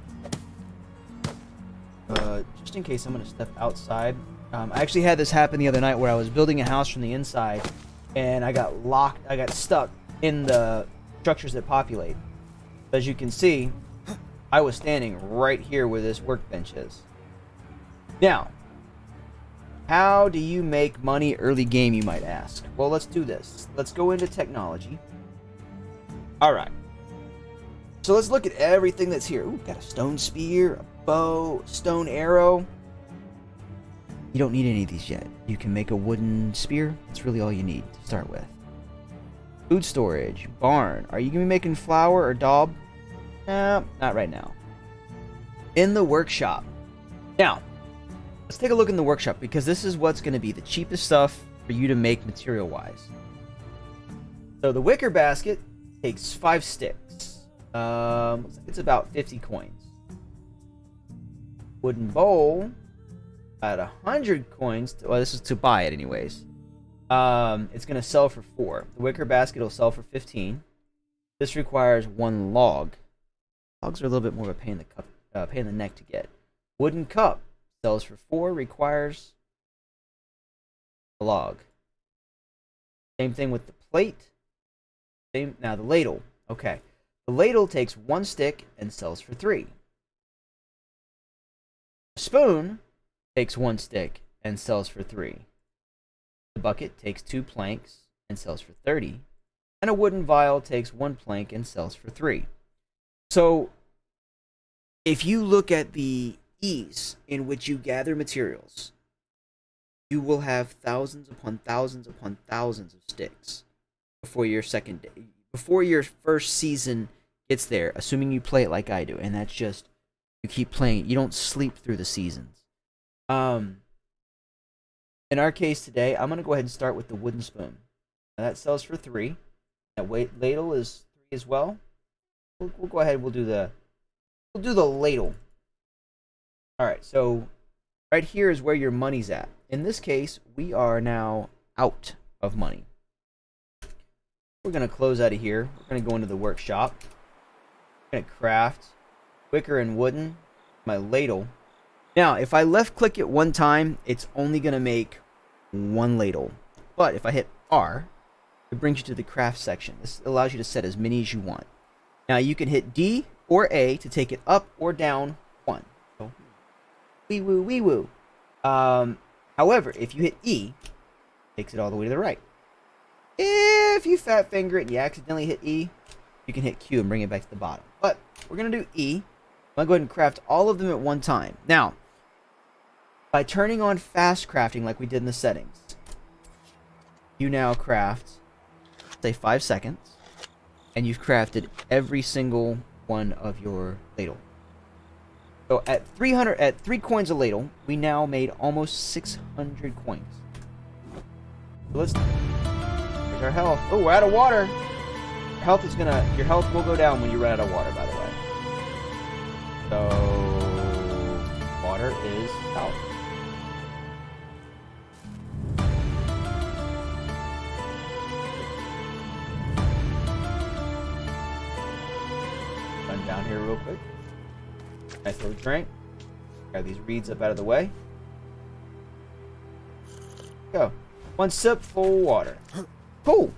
Just in case I'm going to step outside. I actually had this happen the other night where I was building a house from the inside and I got stuck in the structures that populate. As you can see, I was standing right here where this workbench is. Now, how do you make money early game, you might ask? Well, let's do this. Let's go into technology. Alright. So let's look at everything that's here. Ooh, got a stone spear, a bow, stone arrow. You don't need any of these yet. You can make a wooden spear. That's really all you need to start with. Food storage, barn. Are you going to be making flour or daub? Nah, not right now. In the workshop. Now, let's take a look in the workshop because this is what's going to be the cheapest stuff for you to make material-wise. So the wicker basket takes 5 sticks. Looks like it's about 50 coins. Wooden bowl at 100 coins. Well, this is to buy it anyways. It's going to sell for 4. The wicker basket will sell for 15. This requires 1 log. Logs are a little bit more of a pain in the neck to get. Wooden cup sells for 4, requires a log. Same thing with the plate. Now the ladle. Okay. The ladle takes 1 stick and sells for 3. A spoon takes 1 stick and sells for 3. The bucket takes 2 planks and sells for 30. And a wooden vial takes 1 plank and sells for 3. So, if you look at the ease in which you gather materials, you will have thousands upon thousands upon thousands of sticks before your first season gets there, assuming you play it like I do, and that's just, you keep playing. You don't sleep through the seasons. In our case today, I'm going to go ahead and start with the wooden spoon. Now that sells for 3. That ladle is 3 as well. We'll go ahead. We'll do the ladle. All right. So right here is where your money's at. In this case, we are now out of money. We're going to close out of here. We're going to go into the workshop. I'm going to craft wicker and wooden. My ladle. Now, if I left click it one time, it's only going to make 1 ladle. But if I hit R, it brings you to the craft section. This allows you to set as many as you want. Now, you can hit D or A to take it up or down 1. So, wee woo, wee woo. However, if you hit E, it takes it all the way to the right. If you fat finger it and you accidentally hit E, you can hit Q and bring it back to the bottom. But we're going to do E. I'm going to go ahead and craft all of them at one time. Now, by turning on fast crafting like we did in the settings, you now craft, say 5 seconds, and you've crafted every single one of your ladle. So at 3 coins a ladle, we now made almost 600 coins. So let's, here's our health. Oh, we're out of water. Your health will go down when you run out of water, by the way. So water is out. Run down here real quick. Nice little drink. Grab these reeds up out of the way. Go. 1 sip, full water. Cool.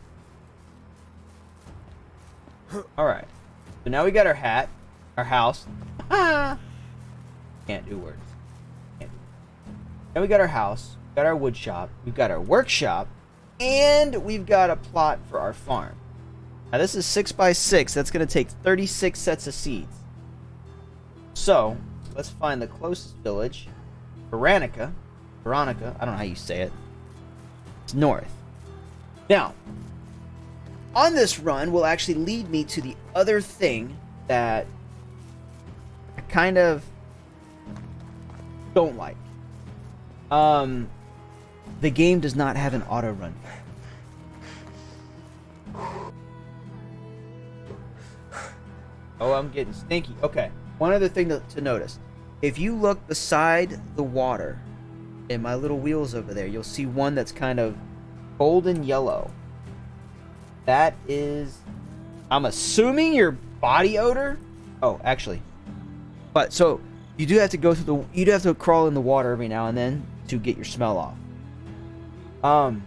Alright. So now we got our hat. Our house. Ah! Can't do words. Now we got our house. We got our wood shop. We've got our workshop. And we've got a plot for our farm. Now this is 6 by 6. That's going to take 36 sets of seeds. So, let's find the closest village. Veronica, I don't know how you say it. It's north. Now, on this run will actually lead me to the other thing that I kind of don't like. The game does not have an auto run. Oh, I'm getting stinky. Okay. One other thing to notice. If you look beside the water in my little wheels over there, you'll see one that's kind of golden yellow. That is, I'm assuming, your body odor. Oh, actually. But so you do have to go through you do have to crawl in the water every now and then to get your smell off.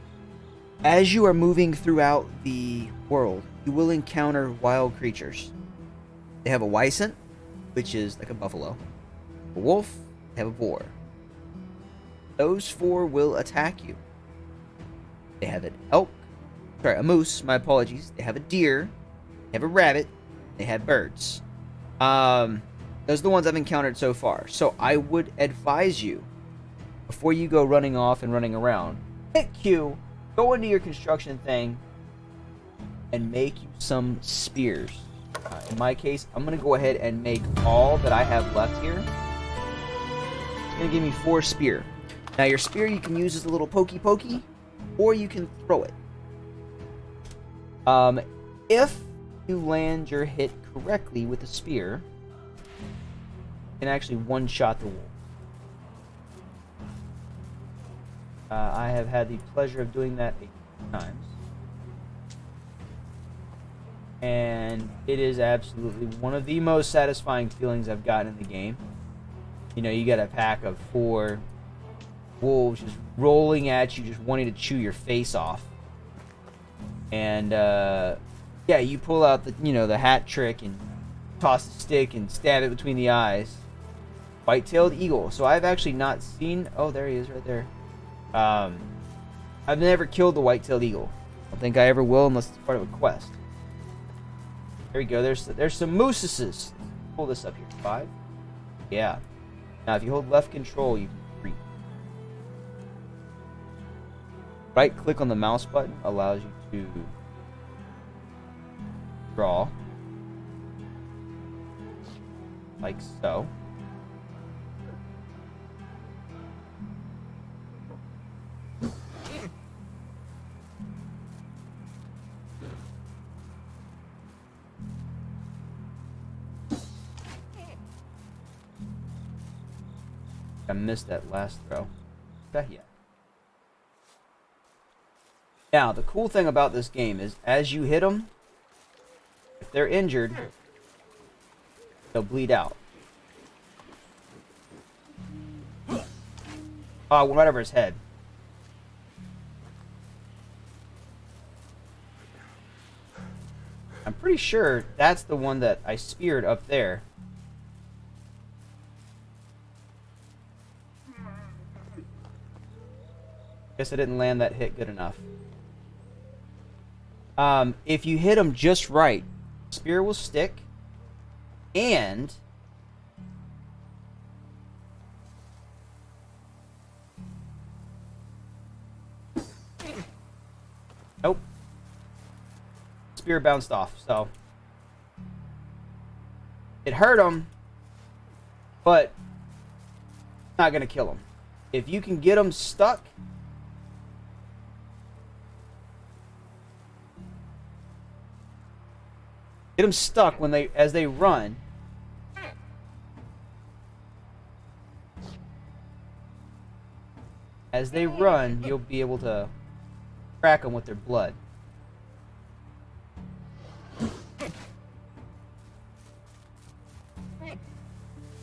As you are moving throughout the world, you will encounter wild creatures. They have a wisent, which is like a buffalo, a wolf, they have a boar. Those 4 will attack you. They have an elk, sorry, a moose, my apologies. They have a deer, they have a rabbit, they have birds. Those are the ones I've encountered so far. So I would advise you, before you go running off and running around, hit Q, go into your construction thing, and make you some spears. In my case, I'm going to go ahead and make all that I have left here. It's going to give me 4 spear. Now your spear you can use as a little pokey, or you can throw it. If you land your hit correctly with the spear, you can actually one-shot the wolf. I have had the pleasure of doing that 8 times. And it is absolutely one of the most satisfying feelings I've gotten in the game. You know, you got a pack of 4 wolves just rolling at you, just wanting to chew your face off. And, yeah, you pull out the hat trick and toss the stick and stab it between the eyes. White-tailed eagle. So I've actually not seen... Oh, there he is right there. I've never killed the white-tailed eagle. I don't think I ever will unless it's part of a quest. There we go. There's some mooses. Pull this up here. 5. Yeah. Now, if you hold left control, you can creep. Right click on the mouse button allows you to draw. Like so. I missed that last throw. Yeah. Now, the cool thing about this game is, as you hit them, if they're injured, they'll bleed out. Oh, right over his head. I'm pretty sure that's the one that I speared up there. Guess I didn't land that hit good enough. If you hit him just right, spear will stick, and Nope. Spear bounced off, so it hurt him, but not gonna kill him. If you can get him stuck, when as they run. As they run, you'll be able to track them with their blood.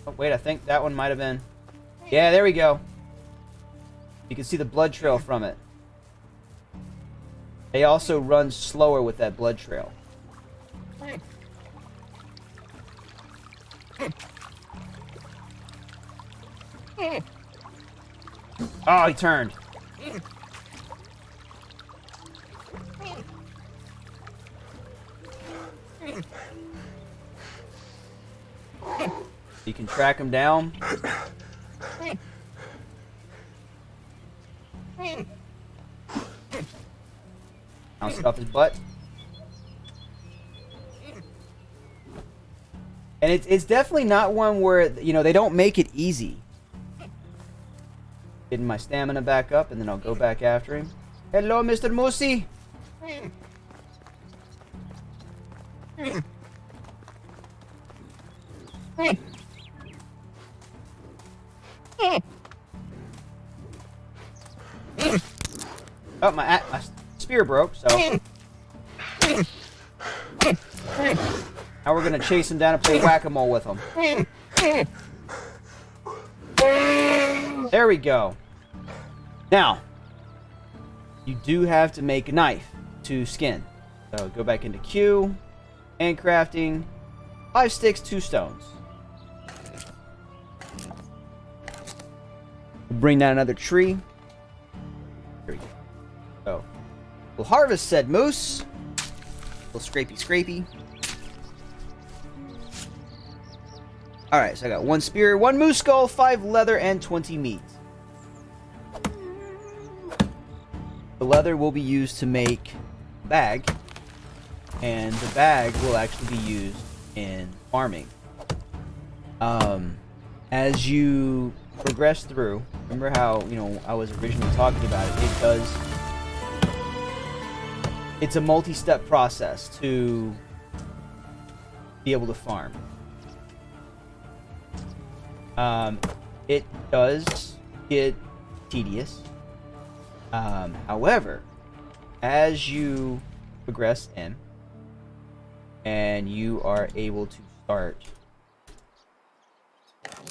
Oh, wait, I think that one might have been... Yeah, there we go. You can see the blood trail from it. They also run slower with that blood trail. Oh, he turned. You can track him down. Bounce it off his butt. And it's definitely not one where, you know, they don't make it easy. Getting my stamina back up, and then I'll go back after him. Hello, Mr. Moosey. Oh, my spear broke, so... Now we're gonna chase him down and play whack-a-mole with him. There we go. Now, you do have to make a knife to skin. So go back into Q, handcrafting, 5 sticks, 2 stones. We'll bring down another tree. There we go. So, we'll harvest said moose. A little scrapey. Alright, so I got 1 spear, 1 moose skull, 5 leather, and 20 meat. The leather will be used to make a bag, and the bag will actually be used in farming. As you progress through, remember how, you know, I was originally talking about it, it's a multi-step process to be able to farm. It does get tedious. However, as you progress in and you are able to start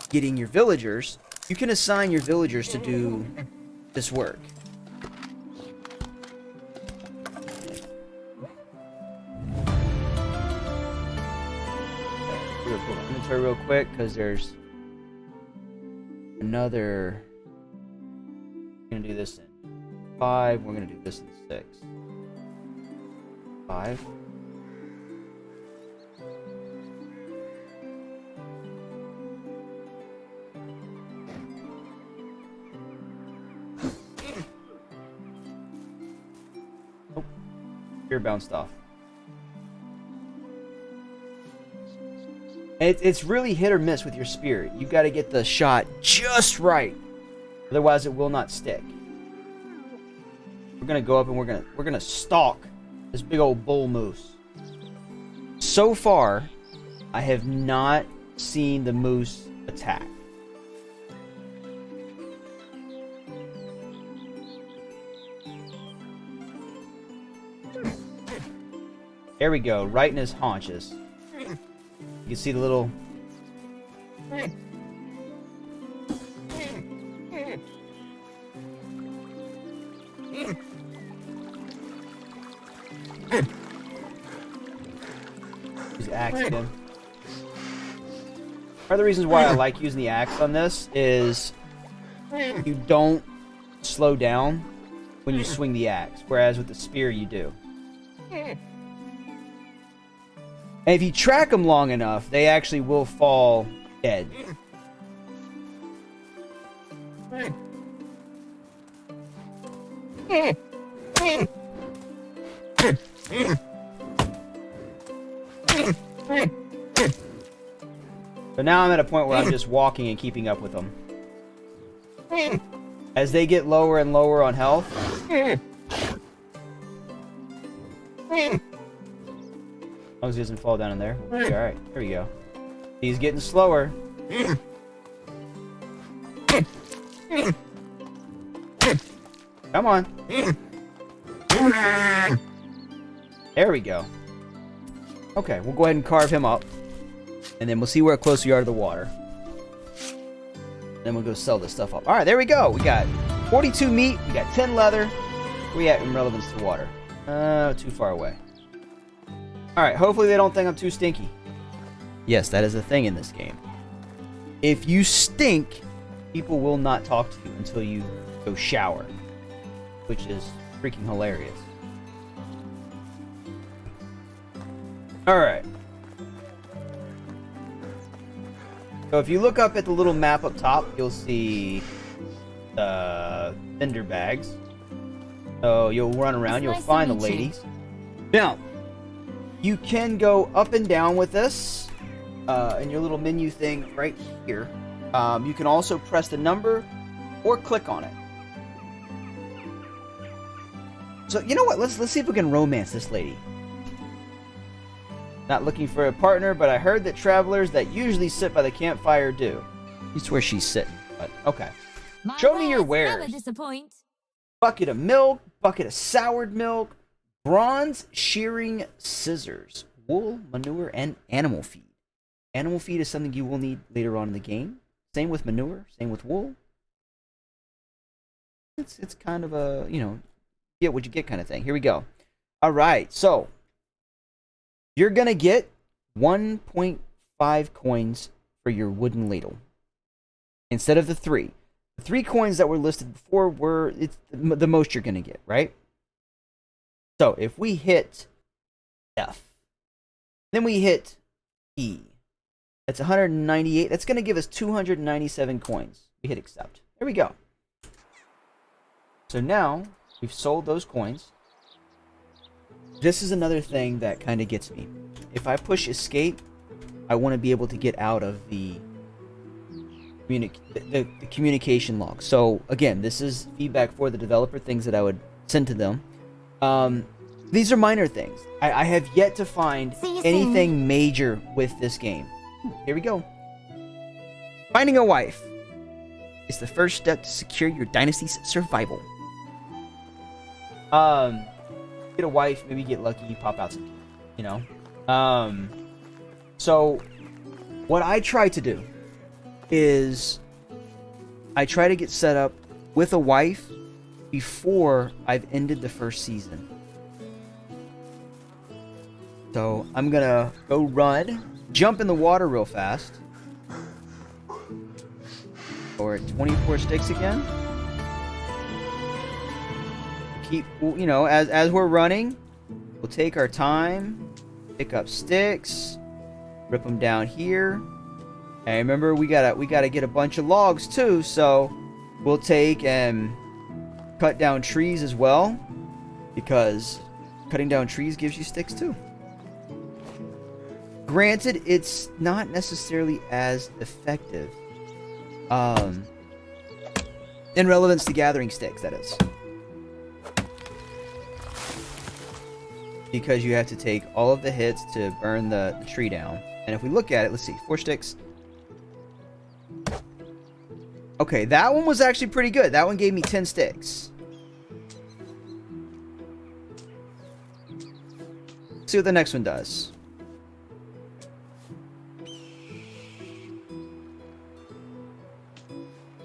getting your villagers, you can assign your villagers to do this work. We're gonna pull the inventory real quick because there's another. We're gonna do this in 5. We're gonna do this in 6. 5. Oh, spear bounced off. It's really hit or miss with your spear. You got to get the shot just right, otherwise it will not stick. We're gonna go up and we're gonna stalk this big old bull moose. So far, I have not seen the moose attack. There we go, right in his haunches. You can see the little... Use the axe again. Part of the reasons why I like using the axe on this is you don't slow down when you swing the axe, whereas with the spear you do. And if you track them long enough, they actually will fall dead. So now I'm at a point where I'm just walking and keeping up with them. As they get lower and lower on health. As long as he doesn't fall down in there. Okay, alright, here we go. He's getting slower. Come on. There we go. Okay, we'll go ahead and carve him up. And then we'll see where close we are to the water. Then we'll go sell this stuff up. Alright, there we go. We got 42 meat. We got 10 leather. Where we at in relevance to water? Too far away. Alright, hopefully they don't think I'm too stinky. Yes, that is a thing in this game. If you stink, people will not talk to you until you go shower. Which is freaking hilarious. Alright. So if you look up at the little map up top, you'll see the vendor bags. So you'll run around, you'll find the ladies. Now, you can go up and down with this in your little menu thing right here. You can also press the number or click on it. So you know what? Let's see if we can romance this lady. Not looking for a partner, but I heard that travelers that usually sit by the campfire do. That's where she's sitting, but okay. Show me your wares. Never disappoint. Bucket of milk, bucket of soured milk, bronze shearing scissors, wool, manure, and animal feed. Animal feed is something you will need later on in the game. Same with manure, same with wool. It's kind of a, you know, get what you get kind of thing. Here we go. All right, so you're going to get 1.5 coins for your wooden ladle instead of the 3. The 3 coins that were listed before it's the most you're going to get, right? So if we hit F, then we hit E. That's 198. That's going to give us 297 coins. We hit accept. There we go. So now we've sold those coins. This is another thing that kind of gets me. If I push escape, I want to be able to get out of the communication log. So again, this is feedback for the developer, things that I would send to them. These are minor things. I have yet to find anything major with this game. Here we go. Finding a wife is the first step to secure your dynasty's survival. Get a wife, maybe get lucky, pop out some, you know. So what I try to do is I try to get set up with a wife before I've ended the first season. So I'm gonna go run, jump in the water real fast. Or at 24 sticks again. Keep, you know, as we're running, we'll take our time, pick up sticks, rip them down here. And remember, we gotta get a bunch of logs too, so we'll take and cut down trees as well, because cutting down trees gives you sticks too. Granted, it's not necessarily as effective in relevance to gathering sticks, that is. Because you have to take all of the hits to burn the tree down. And if we look at it, let's see, 4 sticks. Okay, that one was actually pretty good. That one gave me 10 sticks. Let's see what the next one does.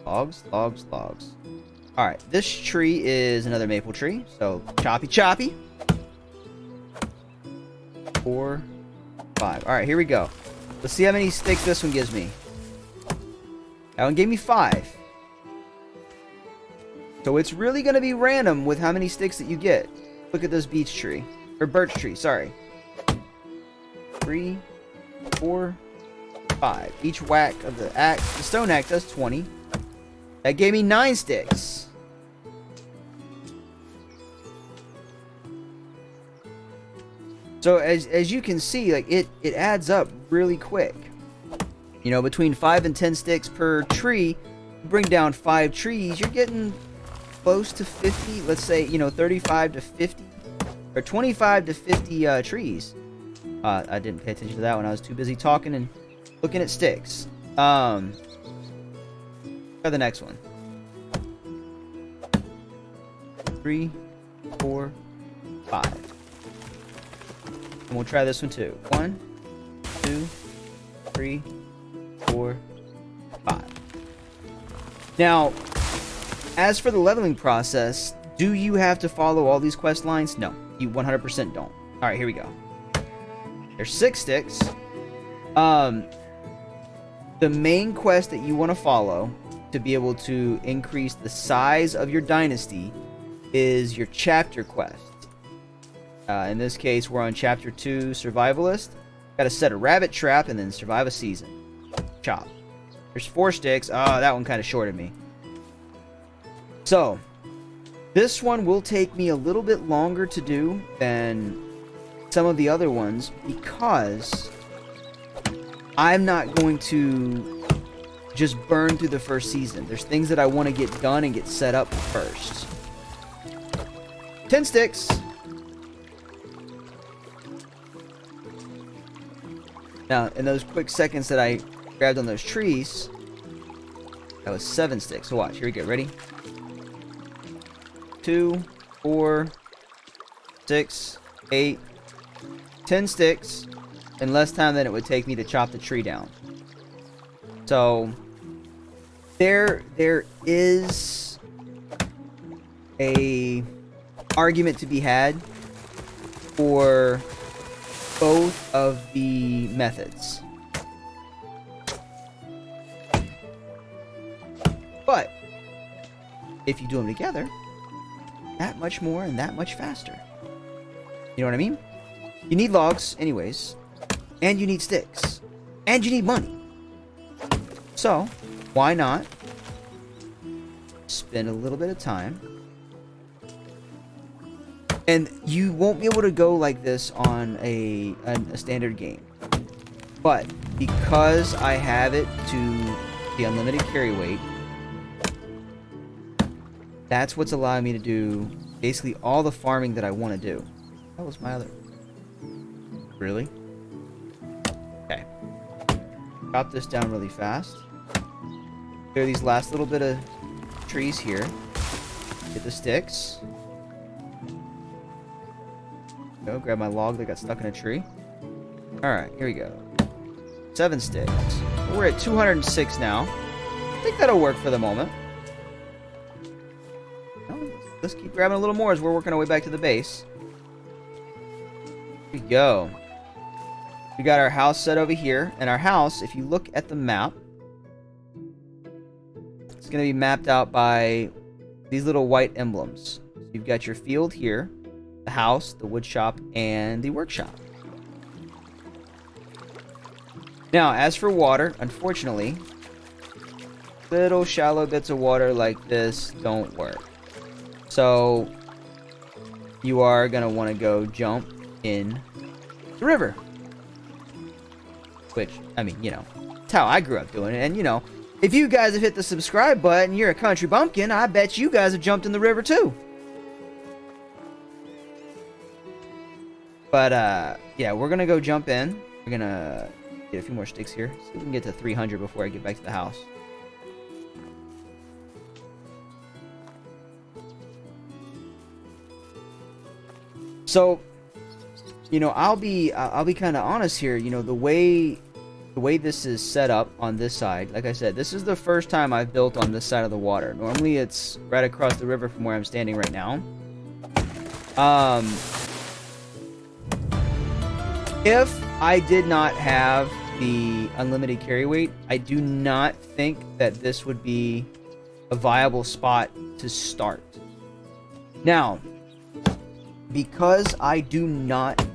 Logs, logs, logs. Alright, this tree is another maple tree. So, choppy, choppy. 4, 5. Alright, here we go. Let's see how many sticks this one gives me. That one gave me 5. So it's really going to be random with how many sticks that you get. Look at this beech tree. Or birch tree, sorry. 3, 4, 5. Each whack of the axe, the stone axe does 20. That gave me 9 sticks. So as you can see, like it adds up really quick. You know, between 5 and 10 sticks per tree, you bring down 5 trees, you're getting close to 50. Let's say, you know, 35 to 50 or 25 to 50 trees. I didn't pay attention to that one. I was too busy talking and looking at sticks. Try the next one. 3, 4, 5. And we'll try this one too. 1, 2, 3, 4, 5. Now, as for the leveling process, do you have to follow all these quest lines? No, you 100% don't. Alright, here we go. There's 6 sticks. The main quest that you want to follow to be able to increase the size of your dynasty is your chapter quest. In this case, we're on chapter 2, survivalist. Gotta set a rabbit trap and then survive a season. Chop. There's 4 sticks. Oh, that one kind of shorted me. So, this one will take me a little bit longer to do than some of the other ones because I'm not going to just burn through the first season. There's things that I want to get done and get set up first. 10 sticks. Now, in those quick seconds that I grabbed on those trees, that was 7 sticks. So watch, here we go. Ready? 2, 4, 6, 8, 10 sticks in less time than it would take me to chop the tree down. So there is a argument to be had for both of the methods. But if you do them together, that much more and that much faster. You know what I mean? You need logs anyways, and you need sticks, and you need money. So, why not spend a little bit of time? And you won't be able to go like this on a standard game. But because I have it to the unlimited carry weight, that's what's allowing me to do basically all the farming that I want to do. That was my other... Really? Okay. Chop this down really fast. Clear these last little bit of trees here. Get the sticks. Go grab my log that got stuck in a tree. Alright, here we go. 7 sticks. We're at 206 now. I think that'll work for the moment. Let's keep grabbing a little more as we're working our way back to the base. Here we go. We got our house set over here. And our house, if you look at the map, it's going to be mapped out by these little white emblems. So you've got your field here, the house, the wood shop, and the workshop. Now, as for water, unfortunately, little shallow bits of water like this don't work. So, you are going to want to go jump in the river. Which, I mean, you know, it's how I grew up doing it. And, you know, if you guys have hit the subscribe button, you're a country bumpkin, I bet you guys have jumped in the river too. But, yeah, we're going to go jump in. We're going to get a few more sticks here. See if we can get to 300 before I get back to the house. So, you know, I'll be kind of honest here. You know, the way this is set up on this side, like I said, this is the first time I've built on this side of the water. Normally, it's right across the river from where I'm standing right now. If I did not have the unlimited carry weight, I do not think that this would be a viable spot to start. Now, because I do not...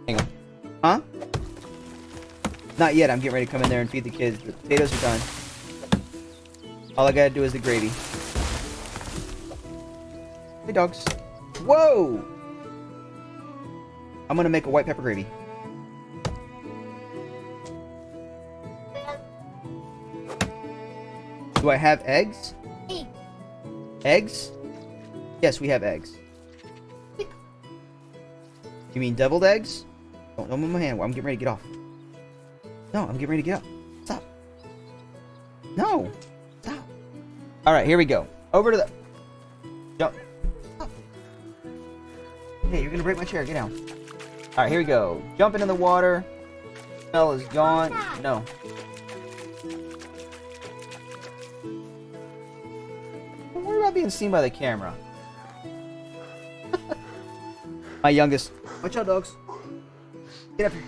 Hang on. Huh? Not yet. I'm getting ready to come in there and feed the kids. The potatoes are done. All I gotta do is the gravy. Hey, dogs. Whoa! I'm gonna make a white pepper gravy. Do I have eggs? Egg. Eggs? Yes, we have eggs. You mean deviled eggs? Don't move my hand. I'm getting ready to get off. No, I'm getting ready to get up. Stop. No. Stop. Alright, here we go. Over to the... Jump. Stop. Hey, you're gonna break my chair. Get down. Alright, here we go. Jump into the water. Smell is gone. No. Don't worry about being seen by the camera. My youngest... Watch out, dogs. Get up here.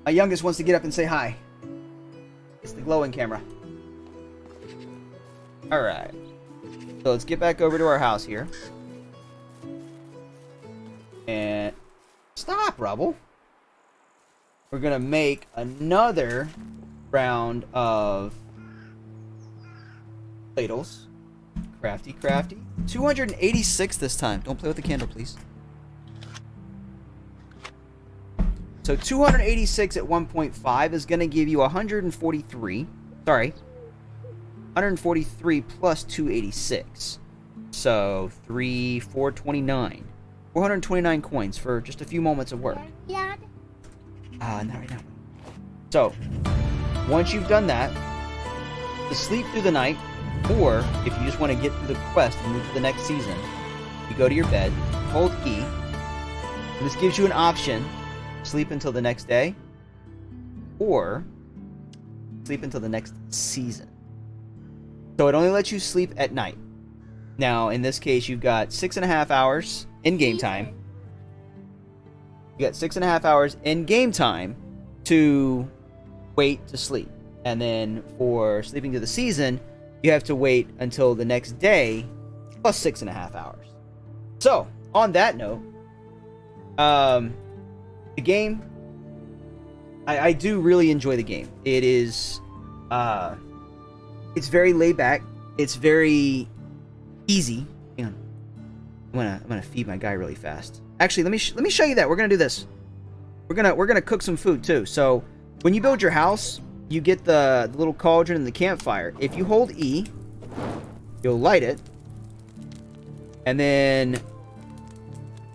My youngest wants to get up and say hi. It's the glowing camera. Alright. So let's get back over to our house here. And... Stop, Rubble. We're gonna make another round of... ladles. Crafty, crafty. 286 this time. Don't play with the candle, please. So 286 at 1.5 is going to give you 143. Sorry. 143 plus 286. So 429. 429 coins for just a few moments of work. Dad? Not right now. So, once you've done that, to sleep through the night, or if you just want to get through the quest and move to the next season, you go to your bed, hold E, and this gives you an option: sleep until the next day, or sleep until the next season. So it only lets you sleep at night. Now, in this case, you've got 6.5 hours in game time. You got 6.5 hours in game time to wait to sleep. And then for sleeping to the season, you have to wait until the next day, plus 6.5 hours. So, on that note, the game, I do really enjoy the game. It is, it's very laid back. It's very easy. Hang on. I'm gonna feed my guy really fast. Actually, let me show you that. We're gonna do this. We're gonna cook some food too. So when you build your house, you get the little cauldron and the campfire. If you hold E, you'll light it, and then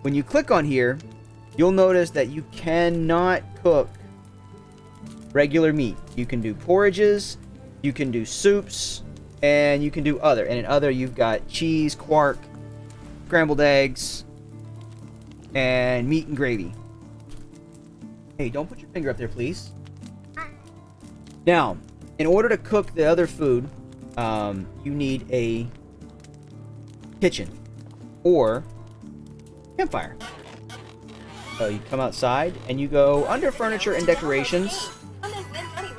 when you click on here, you'll notice that you cannot cook regular meat. You can do porridges, you can do soups, and you can do other. And in other, you've got cheese, quark, scrambled eggs, and meat and gravy. Hey, don't put your finger up there, please. Now, in order to cook the other food, you need a kitchen or campfire. So you come outside and you go under furniture and decorations.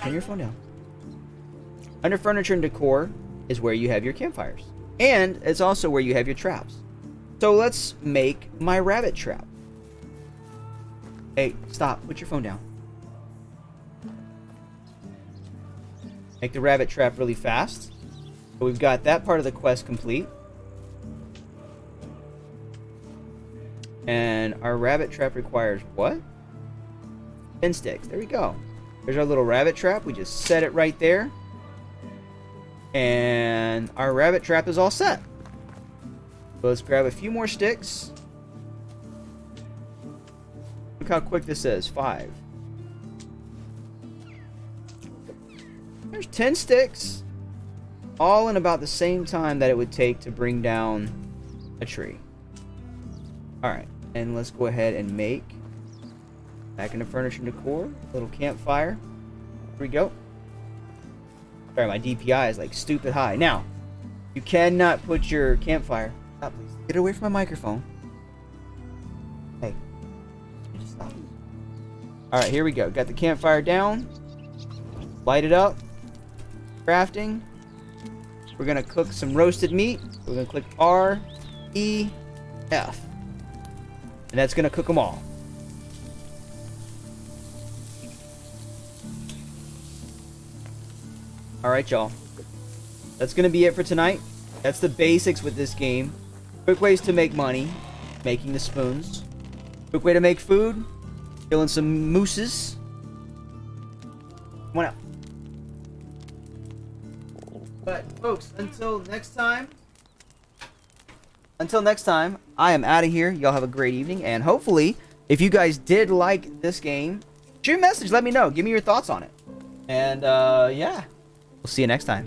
Turn your phone down. Under furniture and decor is where you have your campfires. And it's also where you have your traps. So let's make my rabbit trap. Hey, stop. Put your phone down. Make the rabbit trap really fast. So we've got that part of the quest complete. And our rabbit trap requires what? 10 sticks. There we go. There's our little rabbit trap. We just set it right there. And our rabbit trap is all set. So let's grab a few more sticks. Look how quick this is. 5. There's 10 sticks. All in about the same time that it would take to bring down a tree. Alright. And let's go ahead and make, back into furniture and decor, a little campfire. Here we go. Sorry, my DPI is like stupid high. Now, you cannot put your campfire... Stop, please. Get away from my microphone. Hey. Just stop. Alright, here we go. Got the campfire down. Light it up. Crafting. We're going to cook some roasted meat. We're going to click R, E, F. And that's going to cook them all. Alright, y'all. That's going to be it for tonight. That's the basics with this game. Quick ways to make money. Making the spoons. Quick way to make food. Killing some mooses. Come on out. But folks, until next time, I am out of here. Y'all have a great evening, and hopefully, if you guys did like this game, shoot a message. Let me know. Give me your thoughts on it. And yeah, we'll see you next time.